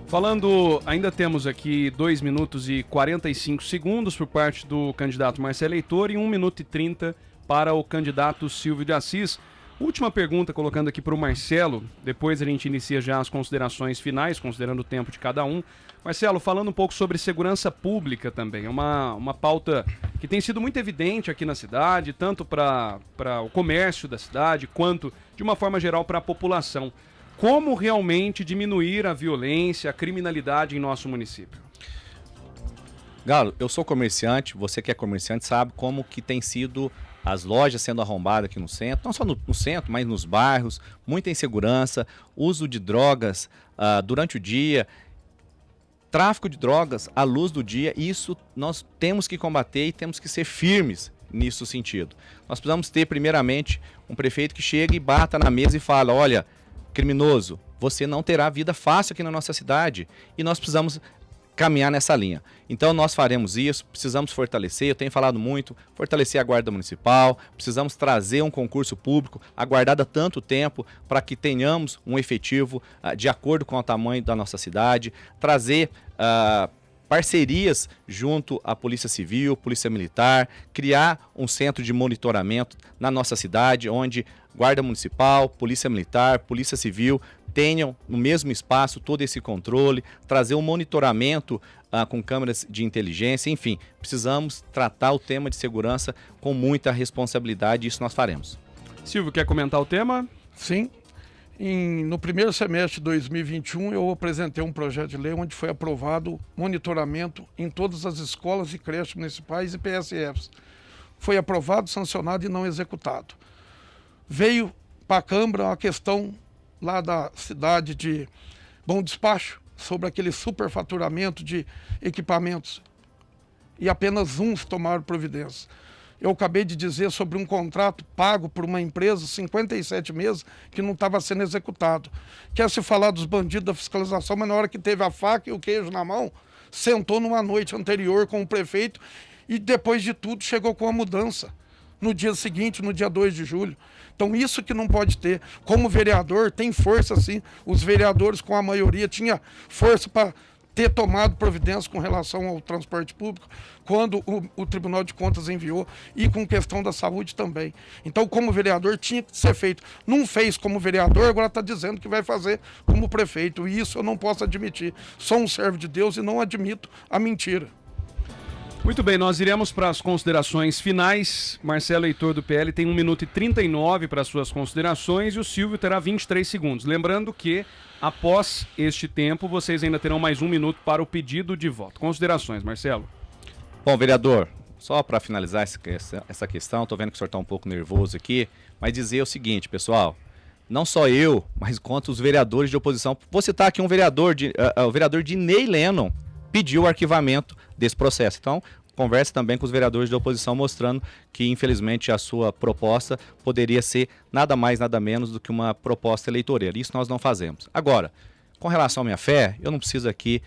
Falando, ainda temos aqui 2 minutos e 45 segundos por parte do candidato Marcelo Heitor e 1 minuto e 30 para o candidato Silvio de Assis. Última pergunta, colocando aqui para o Marcelo, depois a gente inicia já as considerações finais, considerando o tempo de cada um. Marcelo, falando um pouco sobre segurança pública também, é uma pauta que tem sido muito evidente aqui na cidade, tanto para o comércio da cidade, quanto, de uma forma geral, para a população. Como realmente diminuir a violência, a criminalidade em nosso município? Galo, eu sou comerciante, você que é comerciante sabe como que tem sido as lojas sendo arrombadas aqui no centro, não só no centro, mas nos bairros, muita insegurança, uso de drogas durante o dia, tráfico de drogas à luz do dia, isso nós temos que combater e temos que ser firmes nisso sentido. Nós precisamos ter, primeiramente, um prefeito que chegue e bata na mesa e fala, olha, criminoso, você não terá vida fácil aqui na nossa cidade e nós precisamos caminhar nessa linha. Então nós faremos isso, precisamos fortalecer, eu tenho falado muito, fortalecer a Guarda Municipal, precisamos trazer um concurso público aguardado há tanto tempo para que tenhamos um efetivo de acordo com o tamanho da nossa cidade, trazer parcerias junto à Polícia Civil, Polícia Militar, criar um centro de monitoramento na nossa cidade, onde Guarda Municipal, Polícia Militar, Polícia Civil tenham no mesmo espaço todo esse controle, trazer um monitoramento com câmeras de inteligência, enfim, precisamos tratar o tema de segurança com muita responsabilidade e isso nós faremos. Silvio, quer comentar o tema? Sim. No primeiro semestre de 2021, eu apresentei um projeto de lei onde foi aprovado monitoramento em todas as escolas e creches municipais e PSFs. Foi aprovado, sancionado e não executado. Veio para a Câmara a questão lá da cidade de Bom Despacho, sobre aquele superfaturamento de equipamentos. E apenas uns tomaram providência. Eu acabei de dizer sobre um contrato pago por uma empresa, 57 meses, que não estava sendo executado. Quer se falar dos bandidos da fiscalização, mas na hora que teve a faca e o queijo na mão, sentou numa noite anterior com o prefeito e depois de tudo chegou com a mudança. No dia seguinte, no dia 2 de julho. Então isso que não pode ter. Como vereador, tem força sim. Os vereadores com a maioria tinha força para ter tomado providência com relação ao transporte público, quando o Tribunal de Contas enviou, e com questão da saúde também. Então, como vereador, tinha que ser feito. Não fez como vereador, agora está dizendo que vai fazer como prefeito. E isso eu não posso admitir. Sou um servo de Deus e não admito a mentira. Muito bem, nós iremos para as considerações finais. Marcelo Heitor, do PL, tem 1 minuto e 39 para suas considerações e o Silvio terá 23 segundos. Lembrando que, após este tempo, vocês ainda terão mais 1 minuto para o pedido de voto. Considerações, Marcelo. Bom, vereador, só para finalizar essa questão, estou vendo que o senhor está um pouco nervoso aqui, mas dizer o seguinte, pessoal, não só eu, mas quanto os vereadores de oposição. Vou citar aqui o vereador Dinei Lennon pediu o arquivamento desse processo. Então, converse também com os vereadores de oposição, mostrando que, infelizmente, a sua proposta poderia ser nada mais, nada menos do que uma proposta eleitoreira. Isso nós não fazemos. Agora, com relação à minha fé, eu não preciso aqui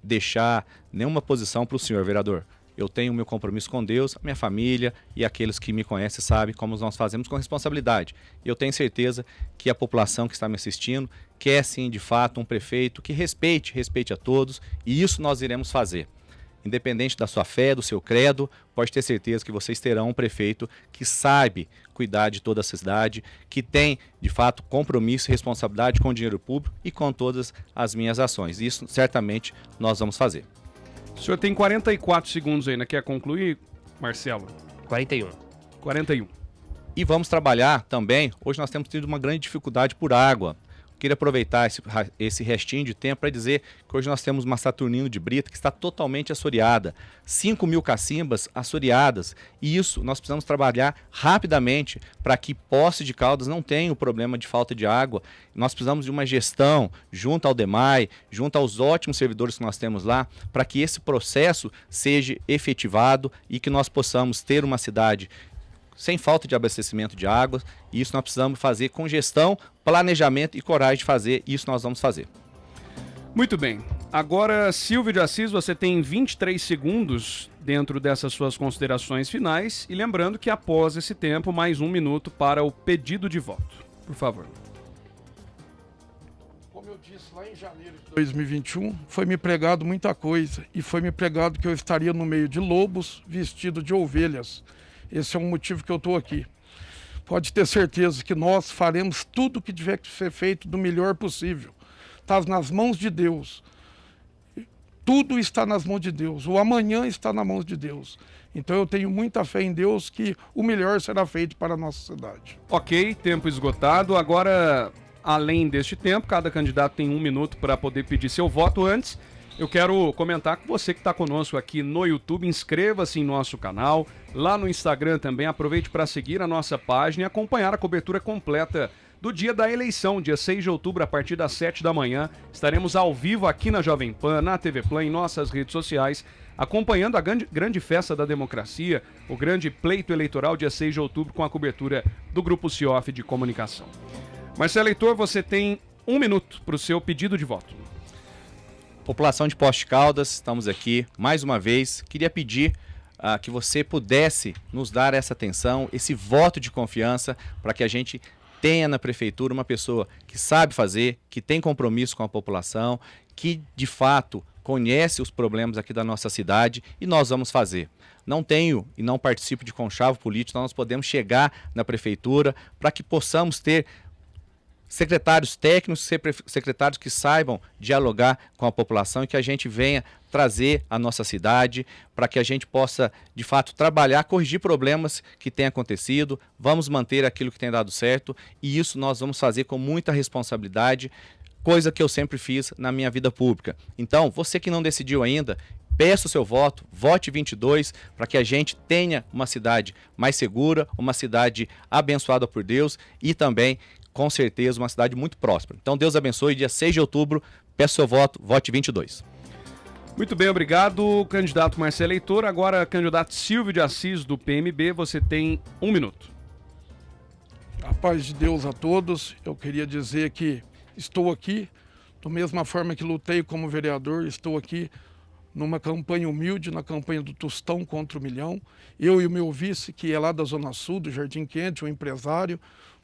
deixar nenhuma posição para o senhor, vereador. Eu tenho o meu compromisso com Deus, a minha família e aqueles que me conhecem sabem como nós fazemos com responsabilidade. Eu tenho certeza que a população que está me assistindo quer sim, de fato, um prefeito que respeite a todos, e isso nós iremos fazer. Independente da sua fé, do seu credo, pode ter certeza que vocês terão um prefeito que sabe cuidar de toda a cidade, que tem, de fato, compromisso e responsabilidade com o dinheiro público e com todas as minhas ações. Isso, certamente, nós vamos fazer. O senhor tem 44 segundos ainda. Quer concluir, Marcelo? 41. 41. E vamos trabalhar também. Hoje nós temos tido uma grande dificuldade por água. Queria aproveitar esse restinho de tempo para dizer que hoje nós temos uma Saturnino de Brita que está totalmente assoreada. 5.000 cacimbas assoreadas. E isso nós precisamos trabalhar rapidamente para que Poços de Caldas não tenha o problema de falta de água. Nós precisamos de uma gestão junto ao DEMAI, junto aos ótimos servidores que nós temos lá, para que esse processo seja efetivado e que nós possamos ter uma cidade sem falta de abastecimento de água. E isso nós precisamos fazer com gestão, planejamento e coragem de fazer. Isso nós vamos fazer. Muito bem. Agora, Silvio de Assis, você tem 23 segundos dentro dessas suas considerações finais. E lembrando que após esse tempo, mais 1 minuto para o pedido de voto. Por favor. Como eu disse lá em janeiro de 2021, foi me pregado muita coisa. E foi me pregado que eu estaria no meio de lobos, vestido de ovelhas. Esse é um motivo que eu estou aqui. Pode ter certeza que nós faremos tudo o que tiver que ser feito do melhor possível. Está nas mãos de Deus. Tudo está nas mãos de Deus. O amanhã está nas mãos de Deus. Então eu tenho muita fé em Deus que o melhor será feito para a nossa cidade. Ok, tempo esgotado. Agora, além deste tempo, cada candidato tem 1 minuto para poder pedir seu voto. Antes, eu quero comentar com você que está conosco aqui no YouTube, inscreva-se em nosso canal, lá no Instagram também, aproveite para seguir a nossa página e acompanhar a cobertura completa do dia da eleição, dia 6 de outubro, a partir das 7 da manhã. Estaremos ao vivo aqui na Jovem Pan, na TV Plan, em nossas redes sociais, acompanhando a grande festa da democracia, o grande pleito eleitoral, dia 6 de outubro, com a cobertura do Grupo CIOF de Comunicação. Marcelo Heitor, você tem 1 minuto para o seu pedido de voto. População de Poços de Caldas, estamos aqui mais uma vez. Queria pedir que você pudesse nos dar essa atenção, esse voto de confiança, para que a gente tenha na prefeitura uma pessoa que sabe fazer, que tem compromisso com a população, que de fato conhece os problemas aqui da nossa cidade, e nós vamos fazer. Não tenho e não participo de conchavo político, nós podemos chegar na prefeitura para que possamos ter secretários técnicos, secretários que saibam dialogar com a população e que a gente venha trazer a nossa cidade para que a gente possa, de fato, trabalhar, corrigir problemas que têm acontecido. Vamos manter aquilo que tem dado certo e isso nós vamos fazer com muita responsabilidade, coisa que eu sempre fiz na minha vida pública. Então, você que não decidiu ainda, peça o seu voto, vote 22, para que a gente tenha uma cidade mais segura, uma cidade abençoada por Deus e também, com certeza, uma cidade muito próspera. Então, Deus abençoe, dia 6 de outubro, peça o seu voto, vote 22. Muito bem, obrigado, candidato Marcelo Eleitor. Agora, candidato Silvio de Assis, do PMB, você tem 1 minuto. A paz de Deus a todos. Eu queria dizer que estou aqui, da mesma forma que lutei como vereador, estou aqui numa campanha humilde, na campanha do Tostão contra o Milhão. Eu e o meu vice, que é lá da Zona Sul, do Jardim Quente, um empresário,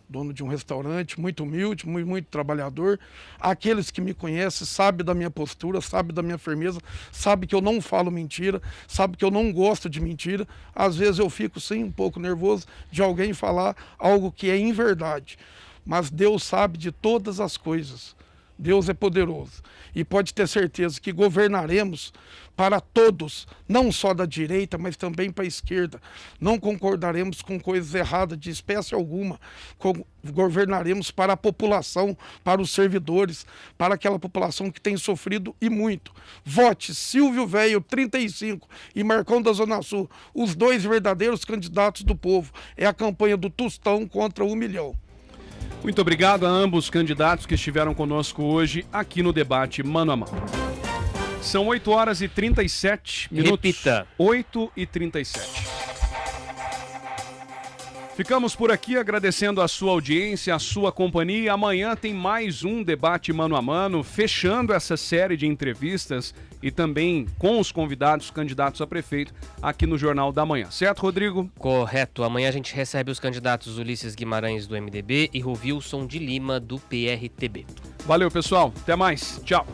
dono de um restaurante, muito humilde, muito trabalhador. Aqueles que me conhecem sabem da minha postura, sabem da minha firmeza, sabem que eu não falo mentira, sabem que eu não gosto de mentira. Às vezes eu fico, sim, um pouco nervoso de alguém falar algo que é inverdade. Mas Deus sabe de todas as coisas. Deus é poderoso. E pode ter certeza que governaremos para todos, não só da direita, mas também para a esquerda. Não concordaremos com coisas erradas de espécie alguma. Governaremos para a população, para os servidores, para aquela população que tem sofrido e muito. Vote Silvio Velho, 35, e Marcão da Zona Sul, os dois verdadeiros candidatos do povo. É a campanha do Tostão contra o Milhão. Muito obrigado a ambos os candidatos que estiveram conosco hoje aqui no debate Mano a Mano. São 8h37. Repita. 8h37. Ficamos por aqui agradecendo a sua audiência, a sua companhia. Amanhã tem mais um debate Mano a Mano, fechando essa série de entrevistas e também com os convidados, candidatos a prefeito, aqui no Jornal da Manhã. Certo, Rodrigo? Correto. Amanhã a gente recebe os candidatos Ulisses Guimarães, do MDB, e Rovilson de Lima, do PRTB. Valeu, pessoal. Até mais. Tchau.